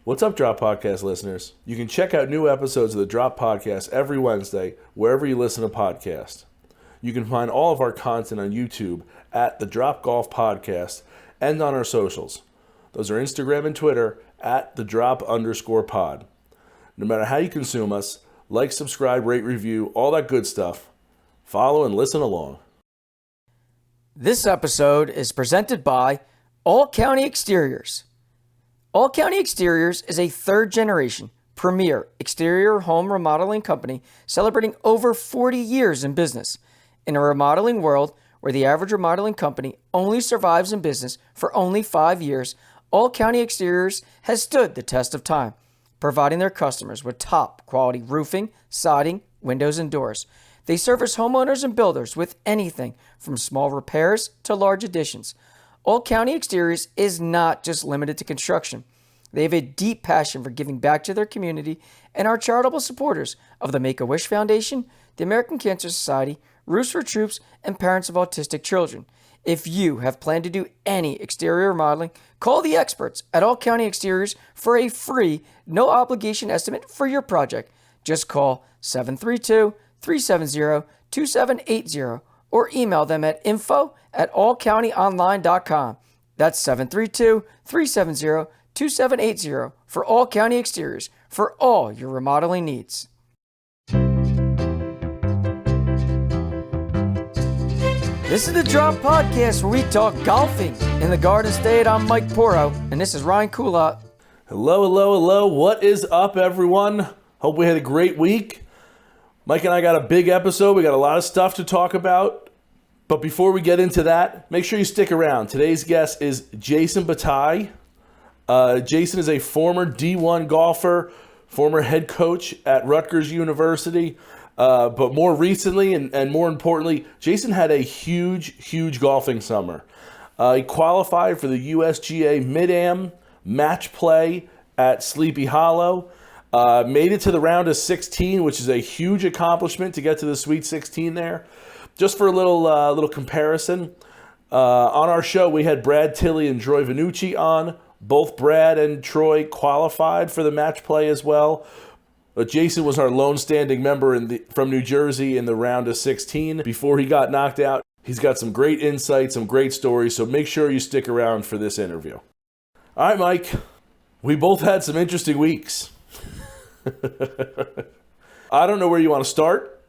What's up, Drop Podcast listeners? You can check out new episodes of the Drop Podcast every Wednesday, wherever you listen to podcasts. You can find all of our content on YouTube at the Drop Golf Podcast and on our socials. Those are Instagram and Twitter at the Drop_pod. No matter how you consume us, like, subscribe, rate, review, all that good stuff. Follow and listen along. This episode is presented by All County Exteriors. All County Exteriors is a third-generation, premier exterior home remodeling company celebrating over 40 years in business. In a remodeling world where the average remodeling company only survives in business for only 5 years, All County Exteriors has stood the test of time, providing their customers with top-quality roofing, siding, windows, and doors. They service homeowners and builders with anything from small repairs to large additions. All County Exteriors is not just limited to construction. They have a deep passion for giving back to their community and are charitable supporters of the Make-A-Wish Foundation, the American Cancer Society, Roofs for Troops, and Parents of Autistic Children. If you have planned to do any exterior remodeling, call the experts at All County Exteriors for a free, no-obligation estimate for your project. Just call 732-370-2780 or email them at info@allcountyonline.com. That's 732-370-2780 for All County Exteriors for all your remodeling needs. This is the Drop Podcast where we talk golfing in the Garden State. I'm Mike Porro, and this is Ryan Coulott. Hello, hello, hello. What is up, everyone? Hope we had a great week. Mike and I got a big episode. We got a lot of stuff to talk about. But before we get into that, make sure you stick around. Today's guest is Jason Bataille. Jason is a former D1 golfer, former head coach at Rutgers University. But more recently and more importantly, Jason had a huge golfing summer. He qualified for the USGA Mid AM match play at Sleepy Hallow. Made it to the round of 16, which is a huge accomplishment to get to the Sweet 16 there. Just for a little comparison, on our show we had Brad Tilley and Troy Vanucci on. Both Brad and Troy qualified for the match play as well. But Jason was our lone standing member from New Jersey in the round of 16 before he got knocked out. He's got some great insights, some great stories, so make sure you stick around for this interview. All right, Mike, we both had some interesting weeks. I don't know where you want to start,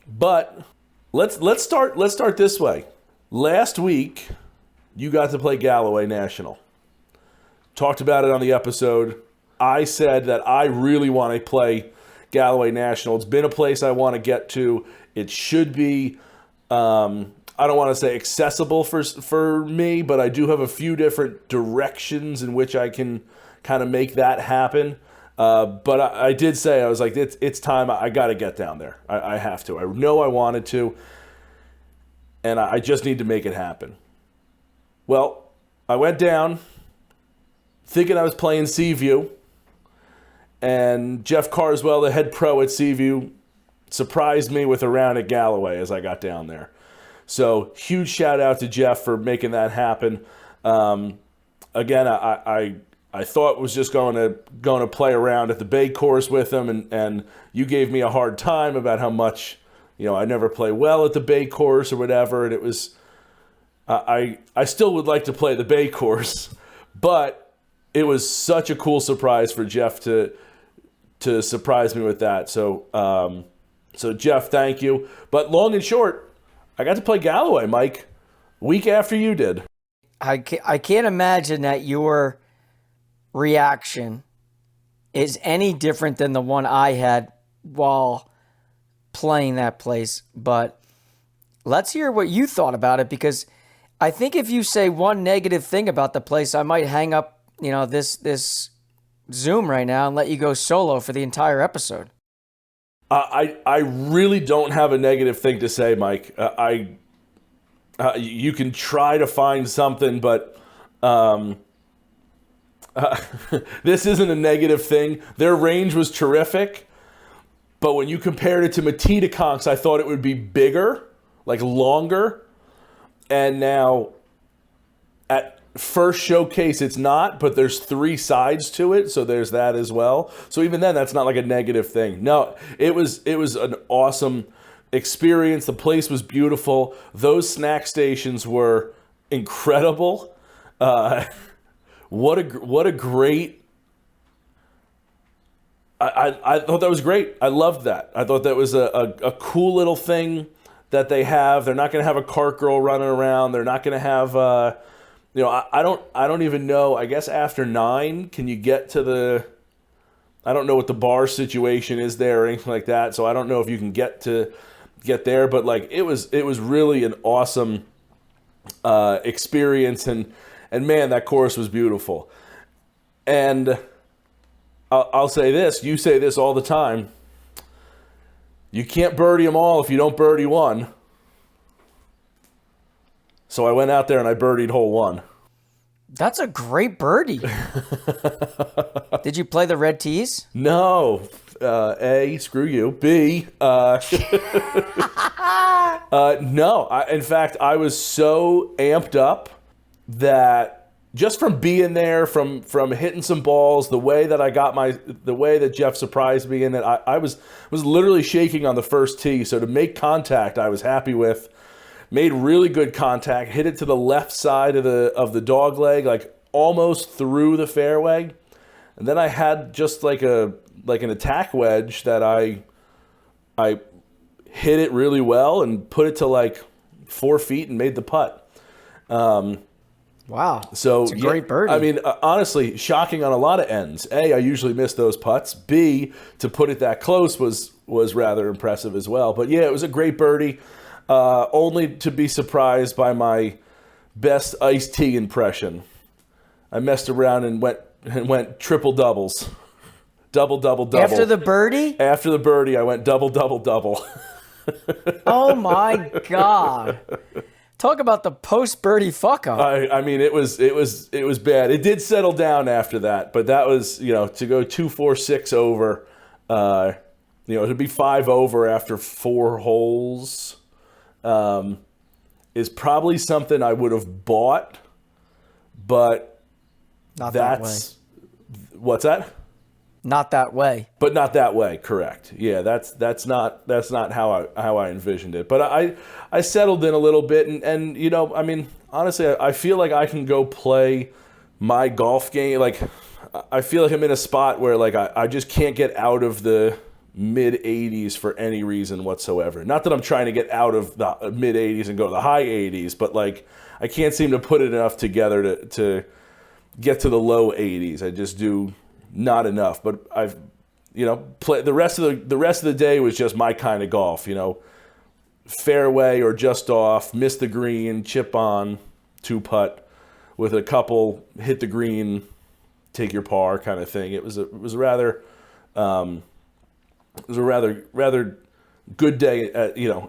but let's start this way. Last week, you got to play Galloway National. Talked about it on the episode. I said that I really want to play Galloway National. It's been a place I want to get to. It should be, I don't want to say accessible for me, but I do have a few different directions in which I can kind of make that happen. But I did say, I was like, it's time. I got to get down there. I have to. I know I wanted to, and I just need to make it happen. Well, I went down thinking I was playing Seaview, and Jeff Carswell, the head pro at Seaview, surprised me with a round at Galloway as I got down there. So huge shout out to Jeff for making that happen. Again, I thought was just going to play around at the Bay course with him, and you gave me a hard time about how much, I never play well at the Bay course or whatever, and it was, I still would like to play the Bay course, but it was such a cool surprise for Jeff to surprise me with that. So Jeff, thank you. But long and short, I got to play Galloway, Mike, week after you did. I can't imagine that your reaction is any different than the one I had while playing that place. But let's hear what you thought about it, because I think if you say one negative thing about the place, I might hang up, this Zoom right now and let you go solo for the entire episode. I really don't have a negative thing to say, Mike. You can try to find something, but this isn't a negative thing. Their range was terrific, but when you compared it to Matitaconks, I thought it would be bigger, like longer. And now first showcase, it's not, but there's 3 sides to it, so there's that as well. So even then, that's not like a negative thing. No, it was an awesome experience. The place was beautiful. Those snack stations were incredible. What a great. I thought that was great. I loved that. I thought that was a cool little thing that they have. They're not going to have a cart girl running around. They're not going to have. I don't even know. I guess after 9, can you get to the? I don't know what the bar situation is there or anything like that. So I don't know if you can get there. But like it was really an awesome experience, and man, that course was beautiful. And I'll say this. You say this all the time. You can't birdie them all if you don't birdie one. So I went out there and I birdied hole 1. That's a great birdie. Did you play the red tees? No. A, screw you. B, no. In fact, I was so amped up that just from being there, from hitting some balls, the way that Jeff surprised me in it, I was literally shaking on the first tee. So to make contact, I was happy with. Made really good contact, hit it to the left side of the dog leg, like almost through the fairway. And then I had just like an attack wedge that I hit it really well and put it to like 4 feet and made the putt. Wow. So it's a great birdie. I mean, honestly, shocking on a lot of ends. A, I usually miss those putts. B, to put it that close was rather impressive as well. But yeah, it was a great birdie. Only to be surprised by my best iced tea impression. I messed around and went triple doubles. Double. After the birdie? After the birdie, I went double. Oh my God. Talk about the post birdie fuck up. I mean, it was bad. It did settle down after that, but that was, to go 2, 4, 6 over, to be 5 over after 4 holes, is probably something I would have bought, but not that way. What's that? Not that way. But not that way, correct. Yeah, that's not how I envisioned it. But I settled in a little bit, and I mean, honestly, I feel like I can go play my golf game. Like, I feel like I'm in a spot where like I just can't get out of the mid 80s for any reason whatsoever. Not that I'm trying to get out of the mid 80s and go to the high 80s, but like I can't seem to put it enough together to get to the low 80s. I just do not enough. But I've play the rest of the day was just my kind of golf. Fairway or just off, miss the green, chip on, 2-putt with a couple, hit the green, take your par kind of thing. It was a rather good day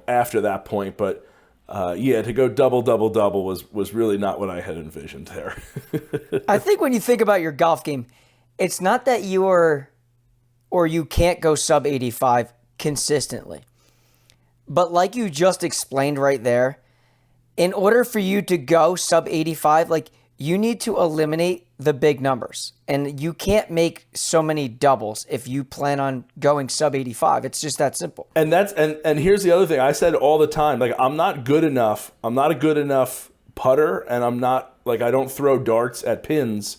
after that point, but to go double was really not what I had envisioned there. I think when you think about your golf game, it's not that you can't go sub 85 consistently. But like you just explained right there, in order for you to go sub 85, like you need to eliminate the big numbers. And you can't make so many doubles if you plan on going sub 85. It's just that simple. And and here's the other thing. I said all the time, like I'm not good enough. I'm not a good enough putter, and I'm not like I don't throw darts at pins,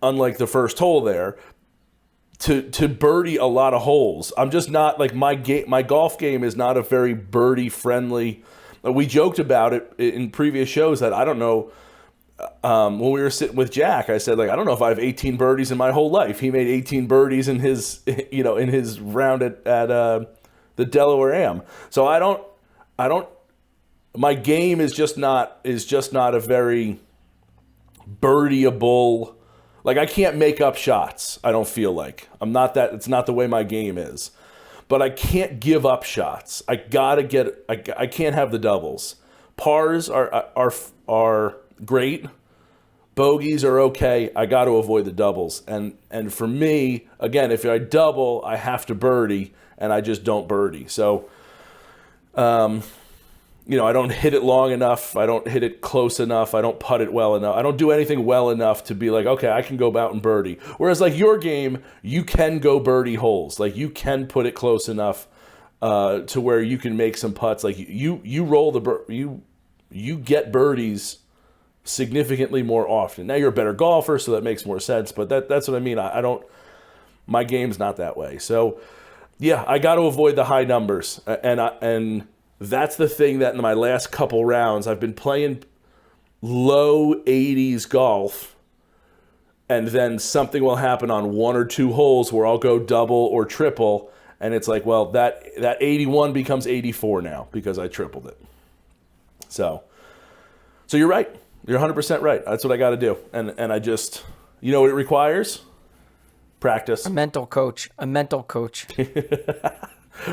unlike the first hole there, to birdie a lot of holes. I'm just not like my golf game is not a very birdie friendly. We joked about it in previous shows that I don't know. When we were sitting with Jack, I said, like, I don't know if I have 18 birdies in my whole life. He made 18 birdies in his, in his round at the Delaware Am. So I don't. My game is just not a very birdieable. Like I can't make up shots. I don't feel like I'm not that. It's not the way my game is. But I can't give up shots. I gotta get. I can't have the doubles. Pars are great. Bogeys are okay. I got to avoid the doubles. And for me, again, if I double, I have to birdie, and I just don't birdie. So, I don't hit it long enough. I don't hit it close enough. I don't putt it well enough. I don't do anything well enough to be like, okay, I can go out and birdie. Whereas like your game, you can go birdie holes. Like you can put it close enough to where you can make some putts. Like you roll you get birdies significantly more often. Now you're a better golfer, so that makes more sense. But that's what I mean. I don't. My game's not that way. So yeah, I got to avoid the high numbers, and that's the thing that in my last couple rounds, I've been playing low 80s golf, and then something will happen on one or two holes where I'll go double or triple, and it's like, well, that 81 becomes 84 now because I tripled it. So you're right. You're 100% right. That's what I got to do. And I just, you know what it requires? Practice. A mental coach.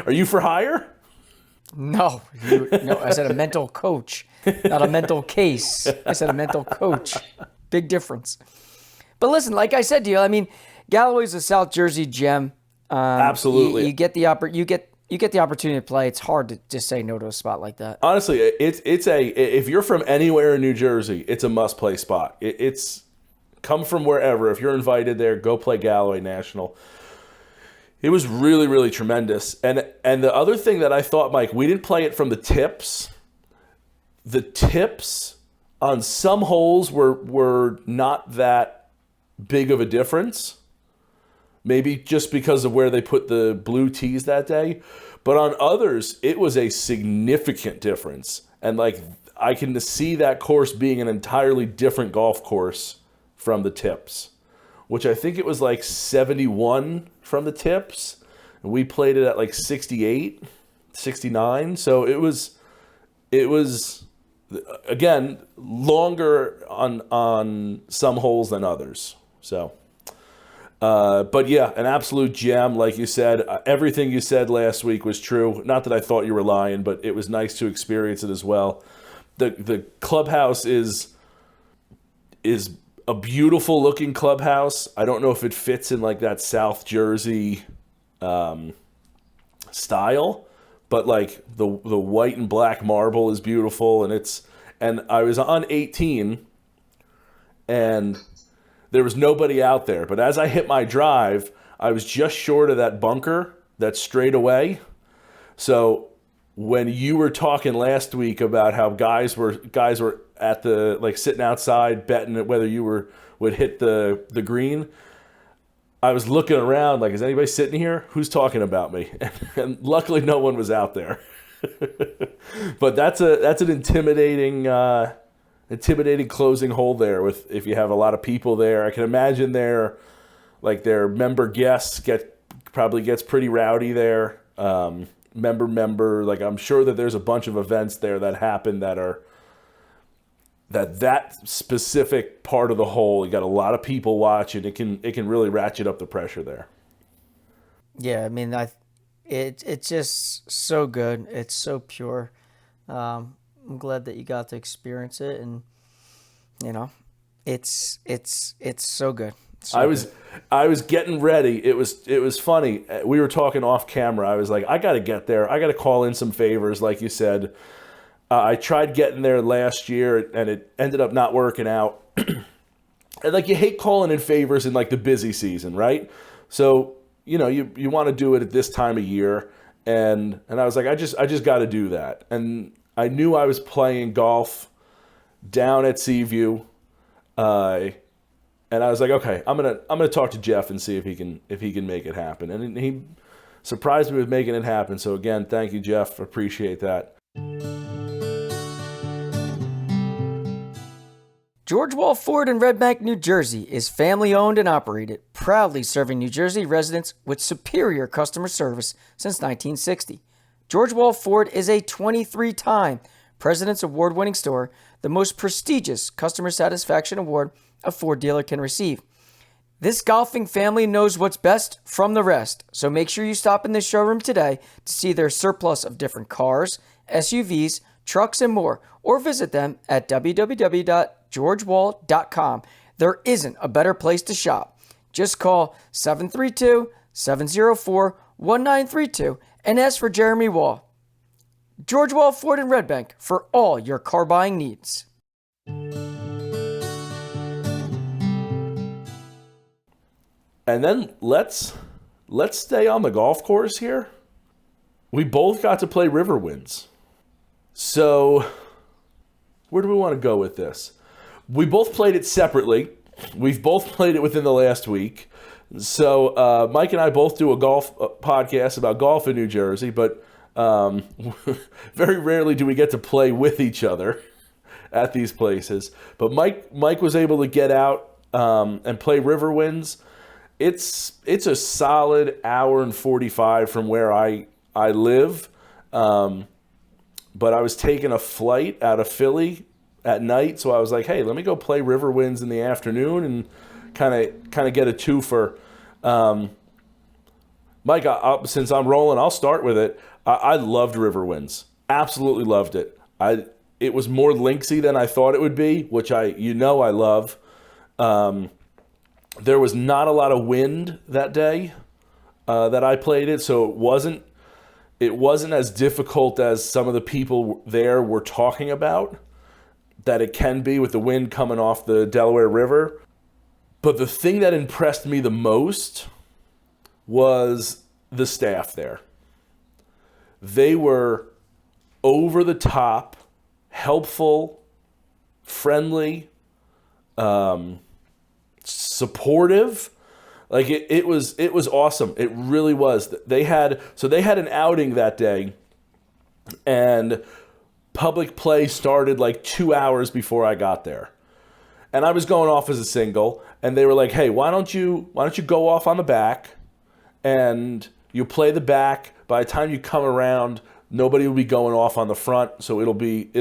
Are you for hire? No, I said a mental coach, not a mental case. I said a mental coach. Big difference. But listen, like I said to you, I mean, Galloway's a South Jersey gem. Absolutely. You get the opportunity to play. It's hard to just say no to a spot like that. Honestly, if you're from anywhere in New Jersey, it's a must play spot. It's come from wherever. If you're invited there, go play Galloway National. It was really, really tremendous. And the other thing that I thought, Mike, we didn't play it from the tips. The tips on some holes were not that big of a difference. Maybe just because of where they put the blue tees that day. But on others, it was a significant difference. And like I can see that course being an entirely different golf course from the tips, which I think it was like 71 from the tips. And we played it at like 68, 69. So it was again, longer on some holes than others. So, but yeah, an absolute gem. Like you said, everything you said last week was true. Not that I thought you were lying, but it was nice to experience it as well. The clubhouse is a beautiful looking clubhouse. I don't know if it fits in like that South Jersey style, but like the white and black marble is beautiful, and I was on 18 and there was nobody out there, but as I hit my drive, I was just short of that bunker, that straightaway. So when you were talking last week about how guys were at the like sitting outside betting whether you would hit the green, I was looking around like, is anybody sitting here? Who's talking about me? And luckily no one was out there. But that's an intimidating closing hole there if you have a lot of people there. I can imagine their member guests probably gets pretty rowdy there. Member, like I'm sure that there's a bunch of events there that happen that specific part of the hole, you got a lot of people watching. It can really ratchet up the pressure there. Yeah, I mean, it's just so good. It's so pure. I'm glad that you got to experience it, and it's so good. I was getting ready. It was funny. We were talking off camera. I was like, I got to get there. I got to call in some favors, like you said. I tried getting there last year, and it ended up not working out. And like you hate calling in favors in like the busy season, right? So you want to do it at this time of year, and I was like, I just got to do that. And I knew I was playing golf down at Seaview, and I was like, okay, I'm gonna talk to Jeff and see if he can make it happen. And he surprised me with making it happen. So again, thank you, Jeff. Appreciate that. George Wall Ford in Red Bank, New Jersey is family owned and operated, proudly serving New Jersey residents with superior customer service since 1960. George Wall Ford is a 23-time President's Award-winning store, the most prestigious customer satisfaction award a Ford dealer can receive. This golfing family knows what's best from the rest, so make sure you stop in the showroom today to see their surplus of different cars, SUVs, trucks, and more, or visit them at www.georgewall.com. There isn't a better place to shop. Just call 732-704-1932 and ask for Jeremy Wall. George Wall Ford in Red Bank for all your car buying needs. And then let's stay on the golf course here. We both got to play RiverWinds. So where do we want to go with this? We both played it separately. We've both played it within the last week. So Mike and I both do a golf podcast about golf in New Jersey, but very rarely do we get to play with each other at these places. But Mike was able to get out and play RiverWinds. It's a solid hour and 45 from where I live. But I was taking a flight out of Philly at night, so I was like, hey, let me go play RiverWinds in the afternoon and kind of get a twofer. Mike, since I'm rolling, I'll start with it. I loved RiverWinds. Absolutely loved it. It was more linksy than I thought it would be, which I love. There was not a lot of wind that day that I played it, so it wasn't as difficult as some of the people there were talking about that it can be with the wind coming off the Delaware River. But the thing that impressed me the most was the staff there. They were over the top, helpful, friendly, supportive. Like it was awesome. It really was. They had an outing that day, and public play started like 2 hours before I got there. And I was going off as a single, and they were like, "Hey, why don't you go off on the back, and you play the back. By the time you come around, nobody will be going off on the front, so it'll be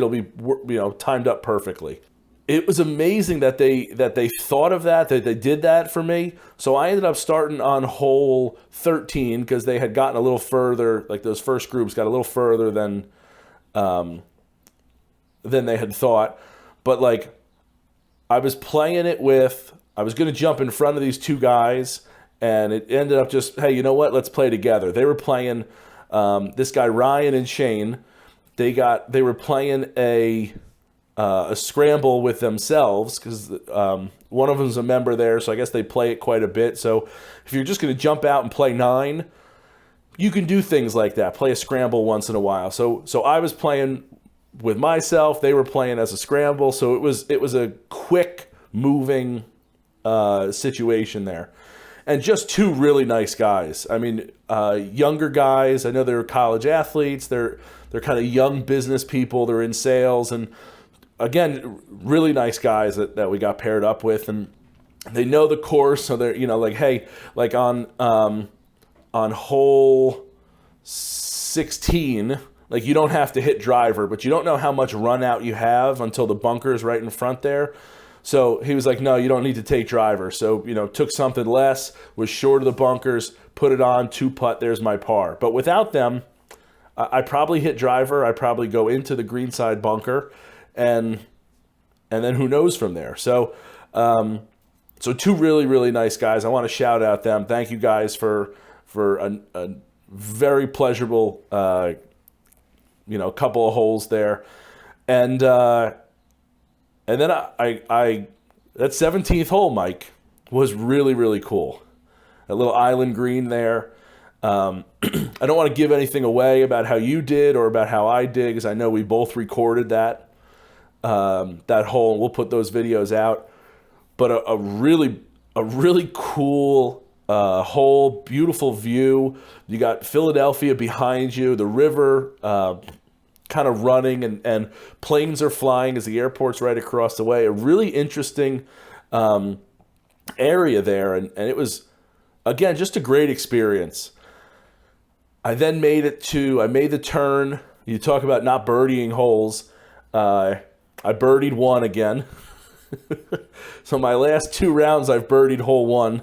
timed up perfectly." It was amazing that they thought of that they did that for me. So I ended up starting on hole 13 because they had gotten a little further. Like those first groups got a little further than they had thought. But like I was playing it I was going to jump in front of these two guys, and it ended up just, hey, you know what? Let's play together. They were playing this guy Ryan and Shane. They were playing a scramble with themselves because one of them's a member there, so I guess they play it quite a bit. So if you're just going to jump out and play 9, you can do things like that. Play a scramble once in a while. So I was playing with myself. They were playing as a scramble. So it was a quick moving situation there, and just two really nice guys. I mean, younger guys. I know they're college athletes. They're kind of young business people. They're in sales, and again, really nice guys that we got paired up with, and they know the course. So they're like, hey, like on hole 16, like you don't have to hit driver, but you don't know how much run out you have until the bunker's right in front there. So he was like, no, you don't need to take driver. So, took something less, was short of the bunkers, put it on, 2-putt, there's my par. But without them, I probably hit driver. I probably go into the greenside bunker, and then who knows from there. So two really, really nice guys. I want to shout out them. Thank you guys for a very pleasurable, couple of holes there. And then I that 17th hole, Mike, was really, really cool. A little island green there. I don't want to give anything away about how you did or about how I did, because I know we both recorded that hole, and we'll put those videos out. But a really cool hole, beautiful view. You got Philadelphia behind you, the river kind of running, and planes are flying as the airport's right across the way. A really interesting area there, and it was, again, just a great experience. I then made the turn. You talk about not birdieing holes. I birdied one again. So my last 2 rounds, I've birdied hole 1,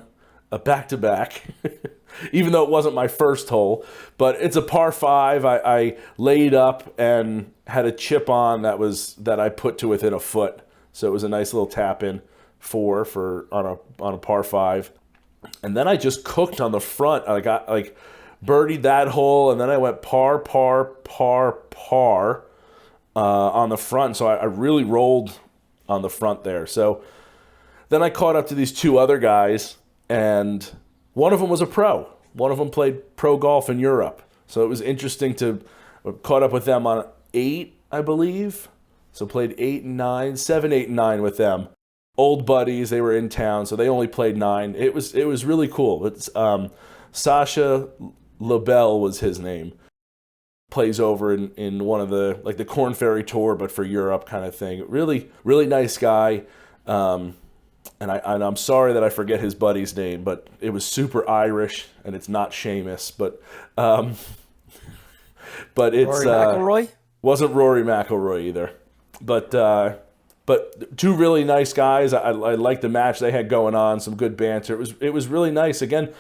back-to-back, even though it wasn't my first hole. But it's a par 5. I laid up and had a chip on that I put to within a foot. So it was a nice little tap-in 4 on a par 5. And then I just cooked on the front. I got birdied that hole, and then I went par, par, par, par on the front. So I really rolled on the front there. So then I caught up to these two other guys, and one of them was a pro. One of them played pro golf in Europe. So it was interesting to caught up with them on 8, I believe. So played 8 and 9, 7, 8, and 9 with them. Old buddies, they were in town, so they only played 9. It was really cool. It's Sasha LaBelle was his name. Plays over in one of the Corn Ferry Tour, but for Europe kind of thing. Really, really nice guy. And I'm sorry that I forget his buddy's name, but it was super Irish, and it's not Seamus, but it's Rory McIlroy? Wasn't Rory McIlroy either. But two really nice guys. I liked the match they had going on, some good banter. It was really nice. Again,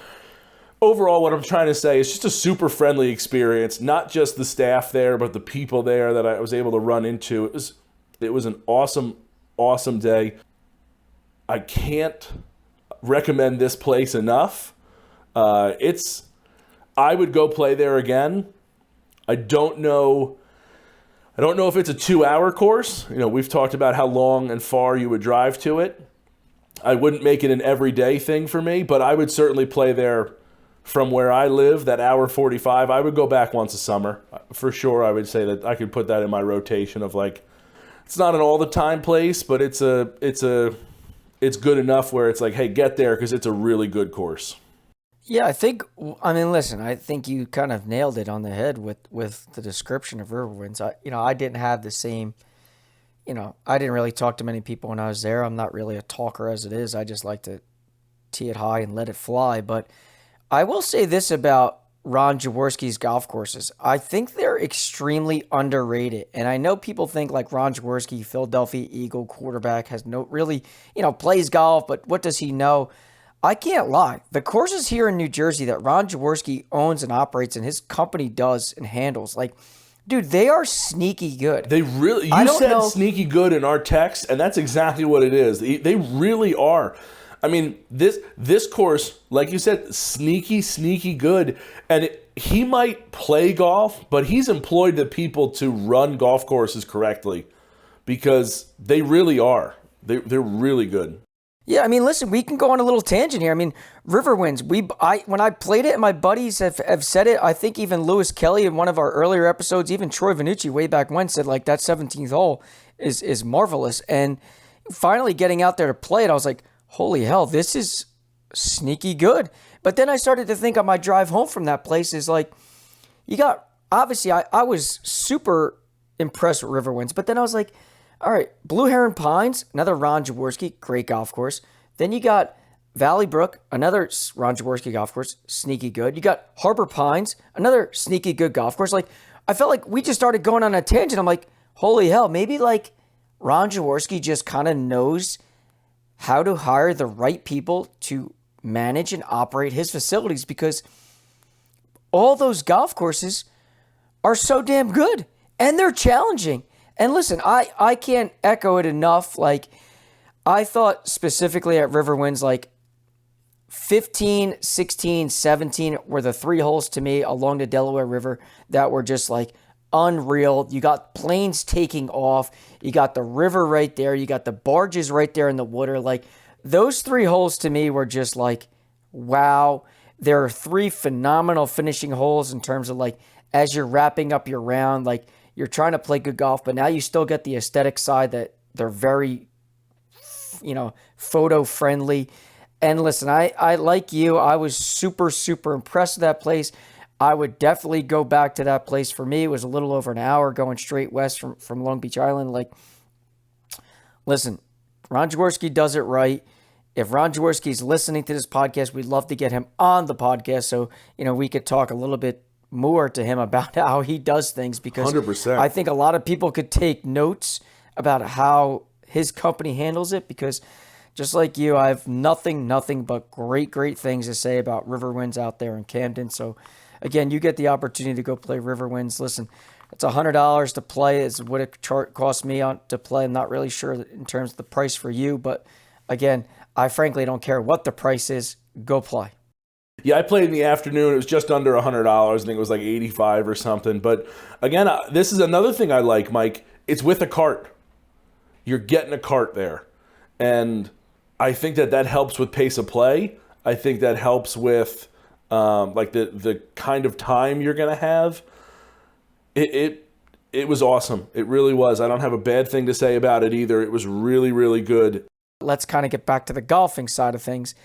overall, what I'm trying to say is just a super friendly experience. Not just the staff there, but the people there that I was able to run into. It was an awesome day. I can't recommend this place enough. I would go play there again. I don't know if it's a 2-hour course. We've talked about how long and far you would drive to it. I wouldn't make it an everyday thing for me, but I would certainly play there from where I live, that hour 45. I would go back once a summer. For sure, I would say that I could put that in my rotation of it's not an all the time place, but it's good enough where it's hey, get there because it's a really good course. Yeah, I think you kind of nailed it on the head with the description of RiverWinds. I didn't have the same, I didn't really talk to many people when I was there. I'm not really a talker as it is. I just like to tee it high and let it fly. But I will say this about Ron Jaworski's golf courses. I think they're extremely underrated. And I know people think Ron Jaworski, Philadelphia Eagle quarterback, has no really, plays golf, but what does he know? I can't lie. The courses here in New Jersey that Ron Jaworski owns and operates and his company does and handles, dude, they are sneaky good. They really, you said sneaky good in our text, and that's exactly what it is. They really are. I mean, this course, like you said, sneaky good. And he might play golf, but he's employed the people to run golf courses correctly because they really are. They're really good. Yeah, listen, we can go on a little tangent here. RiverWinds, when I played it, and my buddies have said it, I think even Lewis Kelly in one of our earlier episodes, even Troy Vanucci way back when said that 17th hole is marvelous. And finally getting out there to play it, I was like, holy hell, this is sneaky good. But then I started to think on my drive home from that place is you got, obviously I was super impressed with RiverWinds, but then I was like, all right, Blue Heron Pines, another Ron Jaworski, great golf course. Then you got Valley Brook, another Ron Jaworski golf course, sneaky good. You got Harbor Pines, another sneaky good golf course. I felt like we just started going on a tangent. I'm like, holy hell, maybe Ron Jaworski just kind of knows how to hire the right people to manage and operate his facilities because all those golf courses are so damn good and they're challenging. And listen, I can't echo it enough. I thought specifically at RiverWinds, 15, 16, 17 were the 3 holes to me along the Delaware River that were just unreal. You got planes taking off. You got the river right there. You got the barges right there in the water. Those 3 holes to me were just wow. There are 3 phenomenal finishing holes in terms of as you're wrapping up your round, you're trying to play good golf, but now you still get the aesthetic side that they're very, photo friendly. And listen, I like you, I was super, super impressed with that place. I would definitely go back to that place. For me, it was a little over an hour going straight west from Long Beach Island. Listen, Ron Jaworski does it right. If Ron Jaworski's listening to this podcast, we'd love to get him on the podcast so, we could talk a little bit more to him about how he does things because 100%. I think a lot of people could take notes about how his company handles it because just like you, I have nothing but great things to say about RiverWinds out there in Camden. So again, you get the opportunity to go play RiverWinds. Listen, it's $100 to play is what it cost me to play. I'm not really sure in terms of the price for you, but again, I frankly don't care what the price is. Go play. Yeah, I played in the afternoon. It was just under $100. I think it was like 85 or something. But again, this is another thing I like, Mike. It's with a cart. You're getting a cart there. And I think that helps with pace of play. I think that helps with like the kind of time you're going to have. It was awesome. It really was. I don't have a bad thing to say about it either. It was really, really good. Let's kind of get back to the golfing side of things.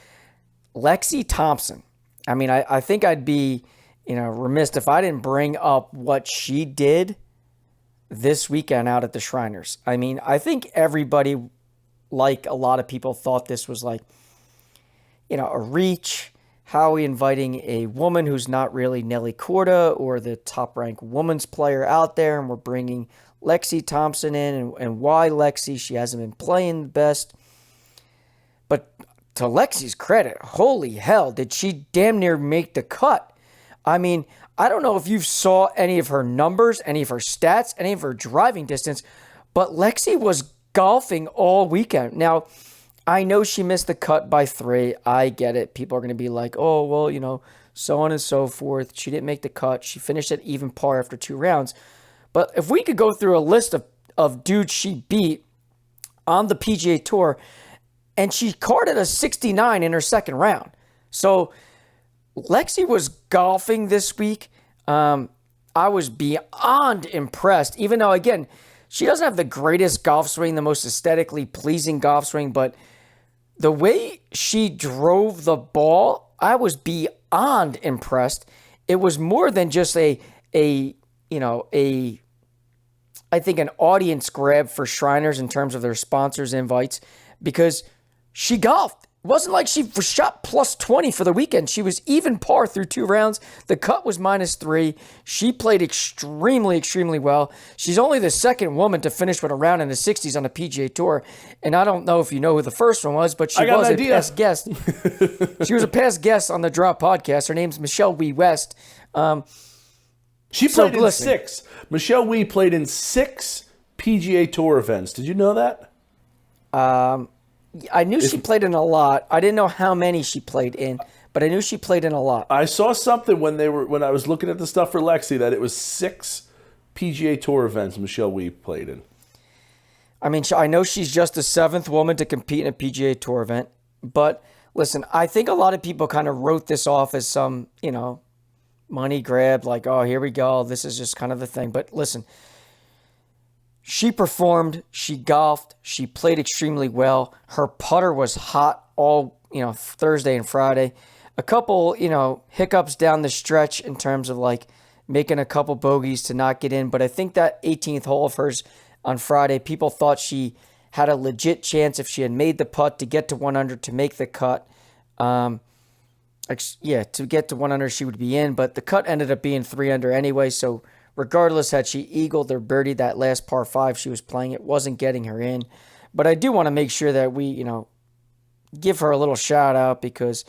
Lexi Thompson. I mean, I think I'd be, remiss if I didn't bring up what she did this weekend out at the Shriners. I mean, I think everybody, like a lot of people, thought this was like, a reach. How are we inviting a woman who's not really Nelly Corda or the top-ranked women's player out there, and we're bringing Lexi Thompson in, and why Lexi? She hasn't been playing the best. But to Lexi's credit, holy hell, did she damn near make the cut. I mean, I don't know if you saw any of her numbers, any of her stats, any of her driving distance, but Lexi was golfing all weekend. Now, I know she missed the cut by 3. I get it. People are going to be like, oh, well, so on and so forth. She didn't make the cut. She finished at even par after 2 rounds. But if we could go through a list of dudes she beat on the PGA Tour, and she carded a 69 in her second round. So Lexi was golfing this week. I was beyond impressed, even though, again, she doesn't have the greatest golf swing, the most aesthetically pleasing golf swing, but the way she drove the ball, I was beyond impressed. It was more than just I think an audience grab for Shriners in terms of their sponsors' invites, because she golfed. It wasn't like she shot plus 20 for the weekend. She was even par through 2 rounds. The cut was -3. She played extremely, extremely well. She's only the second woman to finish with a round in the 60s on the PGA Tour. And I don't know if you know who the first one was, but she was a past guest. She was a past guest on the Drop podcast. Her name's Michelle Wee West. She played in 6. Michelle Wee played in 6 PGA Tour events. Did you know that? I knew she played in a lot. I didn't know how many she played in, but I knew she played in a lot. I saw something when I was looking at the stuff for Lexi that it was 6 PGA Tour events Michelle Wee played in. I mean, I know she's just the 7th woman to compete in a PGA Tour event, but listen, I think a lot of people kind of wrote this off as some, money grab, like, oh, here we go. This is just kind of the thing. But listen, she performed, she golfed, she played extremely well. Her putter was hot all, Thursday and Friday. A couple, hiccups down the stretch in terms of like making a couple bogeys to not get in. But I think that 18th hole of hers on Friday, people thought she had a legit chance if she had made the putt to get to 100 to make the cut. To get to 100, she would be in. But the cut ended up being 3 under anyway, so regardless, had she eagled or birdied that last par 5 she was playing, it wasn't getting her in. But I do want to make sure that we, give her a little shout out because,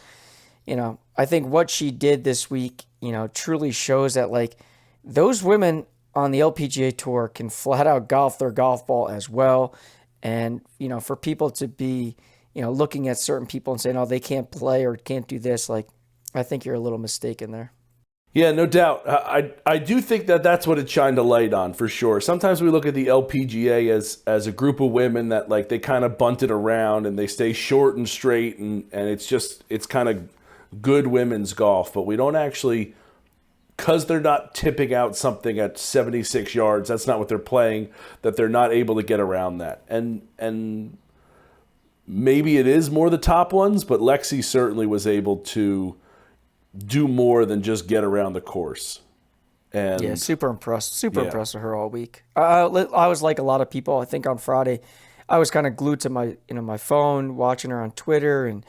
I think what she did this week, truly shows that like those women on the LPGA Tour can flat out golf their golf ball as well. And, for people to be, looking at certain people and saying, oh, they can't play or can't do this, like, I think you're a little mistaken there. Yeah, no doubt. I do think that's what it shined a light on, for sure. Sometimes we look at the LPGA as a group of women that like they kind of bunt it around and they stay short and straight and it's kind of good women's golf, but we don't actually, because they're not tipping out something at 76 yards, that's not what they're playing, that they're not able to get around that. And maybe it is more the top ones, but Lexi certainly was able to do more than just get around the course. And yeah, super impressed with her all week. I was like a lot of people. I think on Friday, I was kind of glued to my my phone, watching her on Twitter, and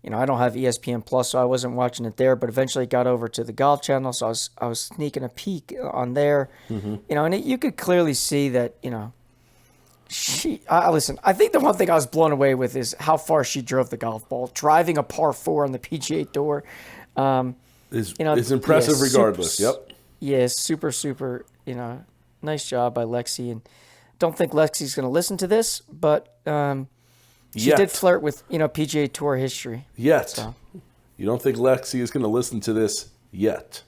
I don't have ESPN Plus, so I wasn't watching it there. But eventually, got over to the Golf Channel, so I was sneaking a peek on there. Mm-hmm. And you could clearly see that she. Listen, I think the one thing I was blown away with is how far she drove the golf ball, driving a par 4 on the PGA Tour. It's impressive regardless. Yep. Yeah, super, nice job by Lexi. And don't think Lexi's going to listen to this, but she did flirt with, PGA Tour history. Yet. So. You don't think Lexi is going to listen to this yet.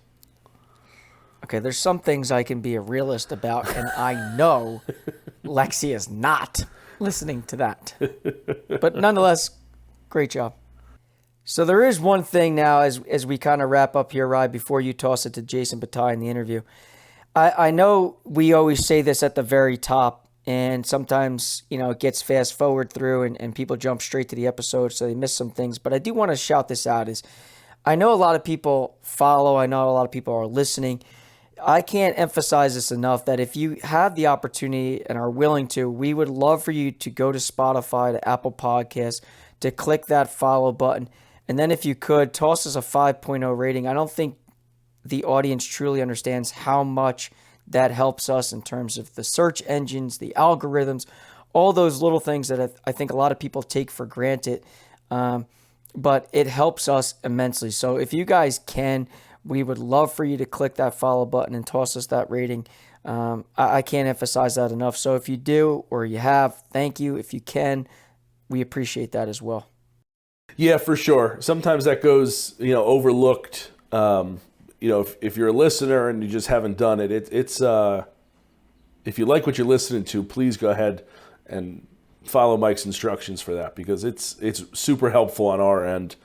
Okay, there's some things I can be a realist about, and I know Lexi is not listening to that. But nonetheless, great job. So there is one thing now as we kind of wrap up here, Ryan, before you toss it to Jason Bataille in the interview. I know we always say this at the very top, and sometimes, it gets fast forward through and people jump straight to the episode, so they miss some things. But I do want to shout this out is I know a lot of people follow. I know a lot of people are listening. I can't emphasize this enough that if you have the opportunity and are willing to, we would love for you to go to Spotify, to Apple Podcasts, to click that follow button. And then if you could, toss us a 5.0 rating. I don't think the audience truly understands how much that helps us in terms of the search engines, the algorithms, all those little things that I think a lot of people take for granted. But it helps us immensely. So if you guys can, we would love for you to click that follow button and toss us that rating. I can't emphasize that enough. So if you do or you have, thank you. If you can, we appreciate that as well. Yeah, for sure. Sometimes that goes, overlooked. If you're a listener and you just haven't done it, it's if you like what you're listening to, please go ahead and follow Mike's instructions for that, because it's super helpful on our end.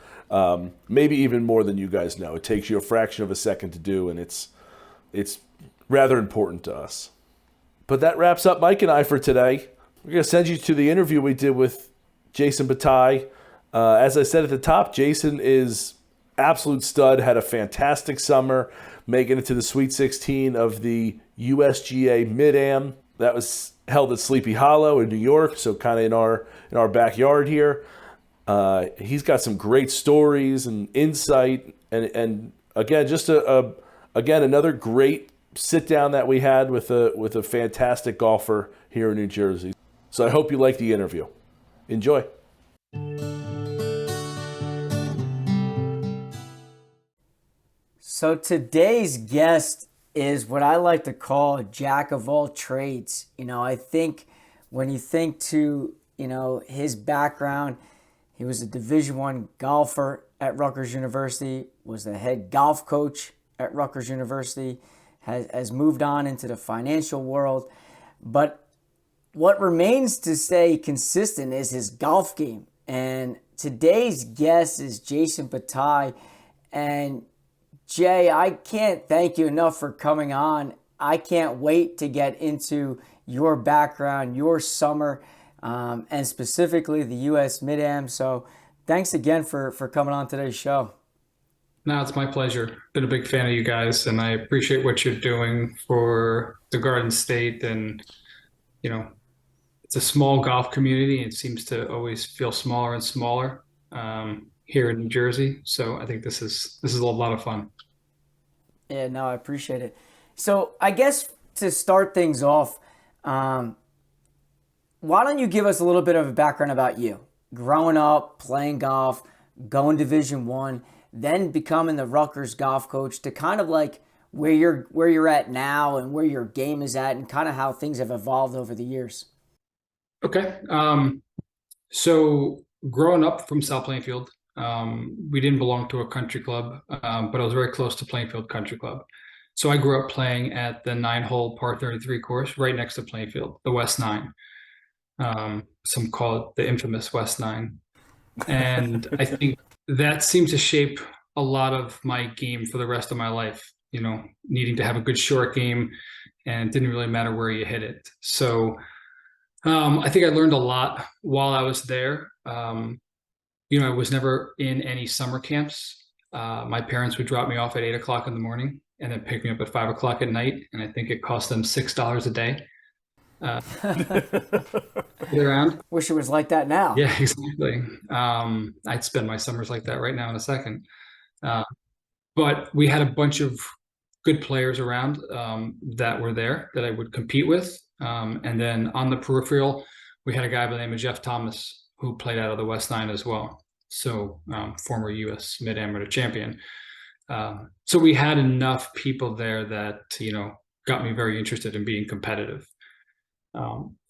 Maybe even more than you guys know. It takes you a fraction of a second to do, and it's rather important to us. But that wraps up Mike and I for today. We're going to send you to the interview we did with Jason Bataille. As I said at the top, Jason is absolute stud, had a fantastic summer, making it to the Sweet 16 of the USGA Mid AM. That was held at Sleepy Hallow in New York, so kind of in our backyard here. He's got some great stories and insight, and again, just another great sit down that we had with a fantastic golfer here in New Jersey. So I hope you like the interview. Enjoy. So today's guest is what I like to call a jack of all trades. I think when you think to, his background, he was a Division I golfer at Rutgers University, was the head golf coach at Rutgers University, has moved on into the financial world. But what remains to stay consistent is his golf game. And today's guest is Jason Bataille. And Jay, I can't thank you enough for coming on. I can't wait to get into your background, your summer, and specifically the US Mid AM. So thanks again for coming on today's show. No, it's my pleasure. Been a big fan of you guys, and I appreciate what you're doing for the Garden State. And, it's a small golf community. It seems to always feel smaller and smaller here in New Jersey. So I think this is a lot of fun. Yeah, no, I appreciate it. So I guess to start things off, why don't you give us a little bit of a background about you? Growing up, playing golf, going Division I, then becoming the Rutgers golf coach, to kind of like where you're at now and where your game is at, and kind of how things have evolved over the years. Okay. So growing up from South Plainfield, we didn't belong to a country club, but I was very close to Plainfield Country Club. So I grew up playing at the 9-hole par 33 course right next to Plainfield, the West 9. Some call it the infamous West 9. And I think that seemed to shape a lot of my game for the rest of my life, needing to have a good short game, and it didn't really matter where you hit it. So I think I learned a lot while I was there. I was never in any summer camps. My parents would drop me off at 8 o'clock in the morning and then pick me up at 5 o'clock at night. And I think it cost them $6 a day. Around. Wish it was like that now. Yeah, exactly. I'd spend my summers like that right now in a second. But we had a bunch of good players around that were there that I would compete with. And then on the peripheral, we had a guy by the name of Jeff Thomas, who played out of the West 9 as well. So former US Mid Amateur champion. So we had enough people there that, got me very interested in being competitive.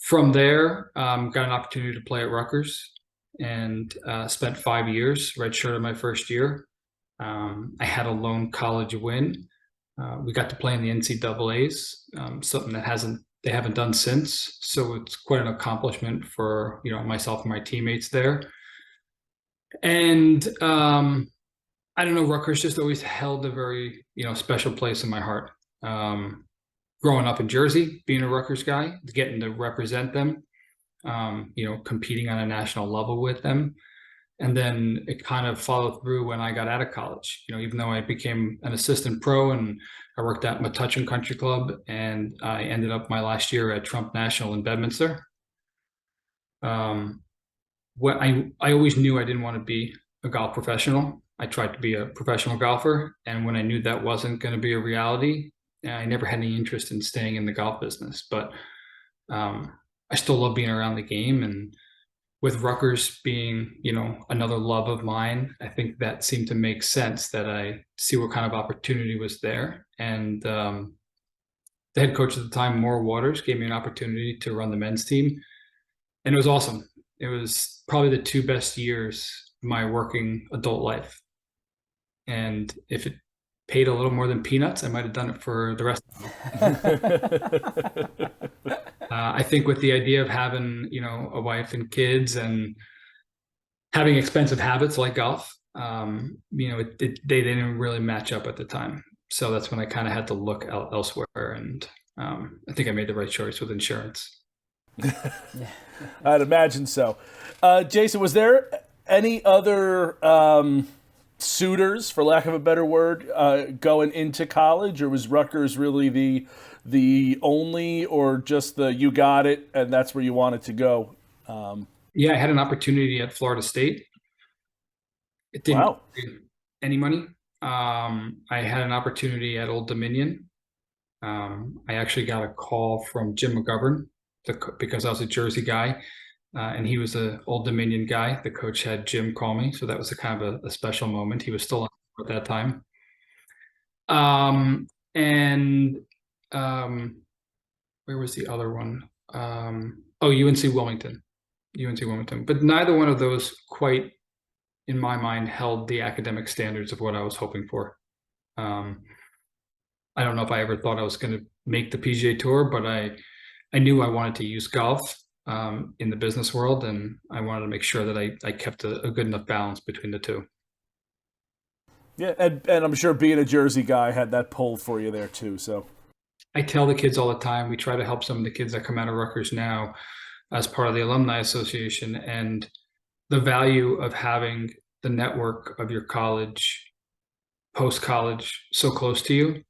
From there, got an opportunity to play at Rutgers, and spent 5 years, redshirted my first year, I had a lone college win. We got to play in the NCAAs, something that they haven't done since. So it's quite an accomplishment for, myself and my teammates there. And I don't know, Rutgers just always held a very, special place in my heart. Growing up in Jersey, being a Rutgers guy, getting to represent them, competing on a national level with them. And then it kind of followed through when I got out of college. Even though I became an assistant pro and I worked at Metuchen Country Club, and I ended up my last year at Trump National in Bedminster. What I always knew I didn't want to be a golf professional. I tried to be a professional golfer, and when I knew that wasn't going to be a reality, I never had any interest in staying in the golf business. But I still love being around the game, and with Rutgers being, another love of mine, I think that seemed to make sense that I see what kind of opportunity was there. And the head coach at the time, Maura Waters, gave me an opportunity to run the men's team. And it was awesome. It was probably the 2 best years of my working adult life. And if it paid a little more than peanuts, I might have done it for the rest of it. I think with the idea of having, a wife and kids and having expensive habits like golf, they didn't really match up at the time. So that's when I kind of had to look elsewhere. And I think I made the right choice with insurance. I'd imagine so. Jason, was there any other suitors, for lack of a better word, going into college, or was Rutgers really the only, or just the you got it and that's where you wanted to go? Yeah, I had an opportunity at Florida State. It didn't get any money. I had an opportunity at Old Dominion. I actually got a call from Jim McGovern because I was a Jersey guy, and he was an Old Dominion guy. The coach had Jim call me, so that was a kind of a special moment. He was still on at that time. Where was the other one? UNC Wilmington. But neither one of those quite, in my mind, held the academic standards of what I was hoping for. I don't know if I ever thought I was going to make the PGA Tour, but I knew I wanted to use golf in the business world, and I wanted to make sure that I kept a good enough balance between the two. Yeah, and I'm sure being a Jersey guy had that pull for you there too. So I tell the kids all the time, we try to help some of the kids that come out of Rutgers now as part of the Alumni Association, and the value of having the network of your college, post-college, so close to you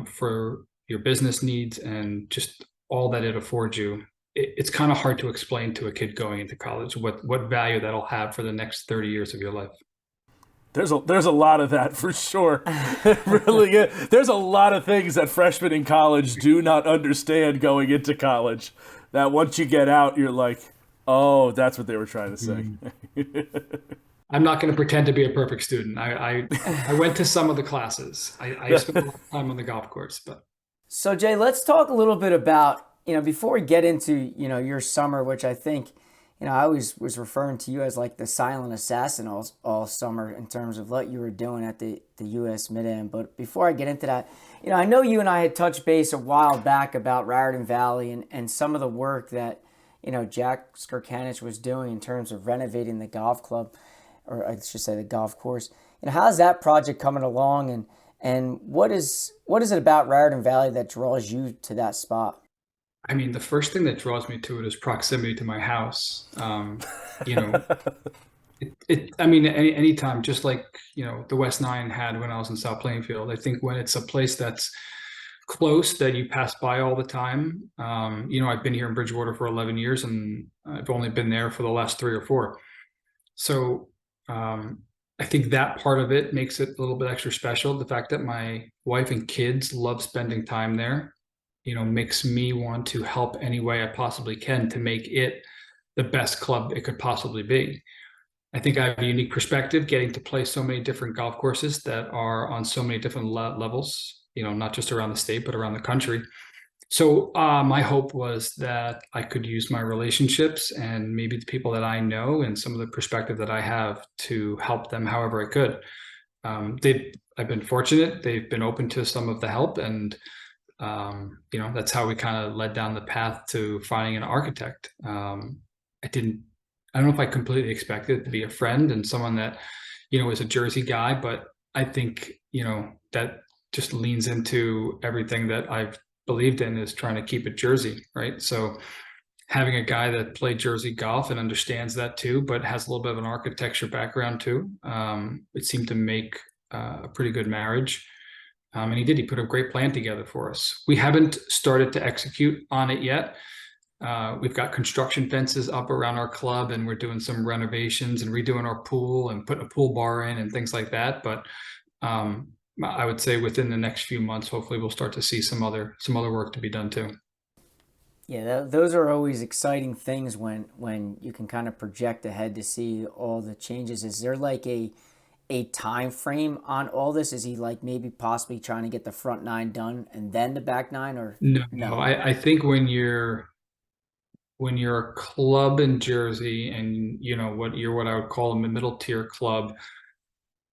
for your business needs and just all that it affords you. It's kind of hard to explain to a kid going into college what value that'll have for the next 30 years of your life. There's a lot of that for sure. Really, there's a lot of things that freshmen in college do not understand going into college. That once you get out, you're like, oh, that's what they were trying to say. I'm not going to pretend to be a perfect student. I went to some of the classes. I spent a lot of time on the golf course. But so Jay, let's talk a little bit about, before we get into, your summer, which I think, I always was referring to you as like the silent assassin all summer in terms of what you were doing at the US Mid AM. But before I get into that, I know you and I had touched base a while back about Raritan Valley and some of the work that, Jack Skirkanich was doing in terms of renovating the golf club, or I should say the golf course. How's that project coming along, and what is it about Raritan Valley that draws you to that spot? I mean, the first thing that draws me to it is proximity to my house. Anytime, just like, the West Nine had when I was in South Plainfield. I think when it's a place that's close that you pass by all the time, I've been here in Bridgewater for 11 years and I've only been there for the last 3 or 4. So I think that part of it makes it a little bit extra special. The fact that my wife and kids love spending time there, makes me want to help any way I possibly can to make it the best club it could possibly be. I think I have a unique perspective getting to play so many different golf courses that are on so many different levels, not just around the state, but around the country. So my hope was that I could use my relationships and maybe the people that I know and some of the perspective that I have to help them however I could. I've been fortunate. They've been open to some of the help, and that's how we kind of led down the path to finding an architect. I don't know if I completely expected it to be a friend and someone that, is a Jersey guy, but I think, that just leans into everything that I've believed in, is trying to keep it Jersey, right? So having a guy that played Jersey golf and understands that too, but has a little bit of an architecture background too, it seemed to make a pretty good marriage. And he put a great plan together for us. We haven't started to execute on it yet. We've got construction fences up around our club, and we're doing some renovations and redoing our pool and putting a pool bar in and things like that. But I would say within the next few months, hopefully we'll start to see some other work to be done too. Yeah, those are always exciting things when you can kind of project ahead to see all the changes. Is there like a time frame on all this? Is he like maybe possibly trying to get the front nine done and then the back nine, or no? I think when you're a club in Jersey, and what I would call a middle tier club,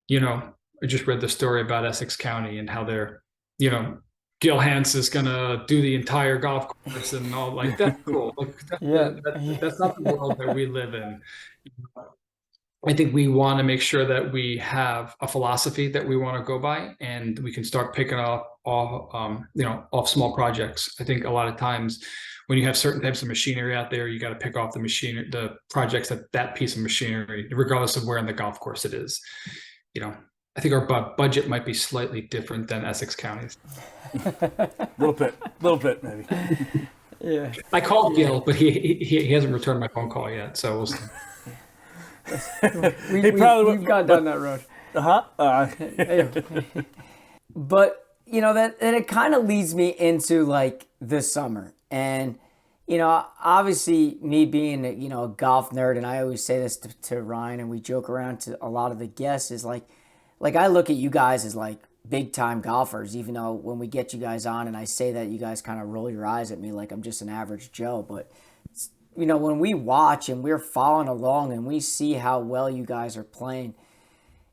I just read the story about Essex County and how they're, Gil Hans is gonna do the entire golf course and all. Like, that's cool. Like, that's not the world that we live in. I think we want to make sure that we have a philosophy that we want to go by, and we can start picking off small projects. I think a lot of times when you have certain types of machinery out there, you got to pick off the projects that piece of machinery, regardless of where in the golf course it is. I think our budget might be slightly different than Essex County's. Little bit, maybe. Yeah. I called Gil, but he hasn't returned my phone call yet, so we'll see. We've gone down that road. But that it kind of leads me into like this summer, and obviously me being a golf nerd, and I always say this to Ryan, and we joke around to a lot of the guests, is like I look at you guys as like big time golfers, even though when we get you guys on and I say that, you guys kind of roll your eyes at me like I'm just an average Joe. But when we watch and we're following along and we see how well you guys are playing,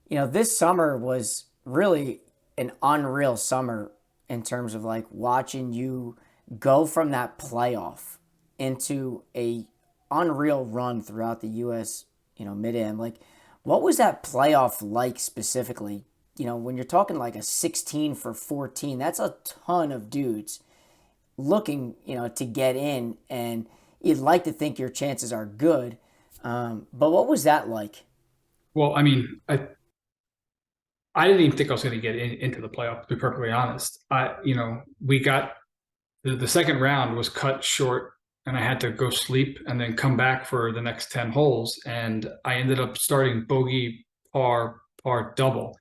this summer was really an unreal summer in terms of like watching you go from that playoff into a unreal run throughout the US, Mid AM. Like, what was that playoff like specifically? When you're talking like a 16 for 14, that's a ton of dudes looking, to get in, and you'd like to think your chances are good. But what was that like? Well, I mean, I didn't even think I was going to get into the playoff, to be perfectly honest. We got the second round was cut short, and I had to go sleep and then come back for the next 10 holes. And I ended up starting bogey, par, double.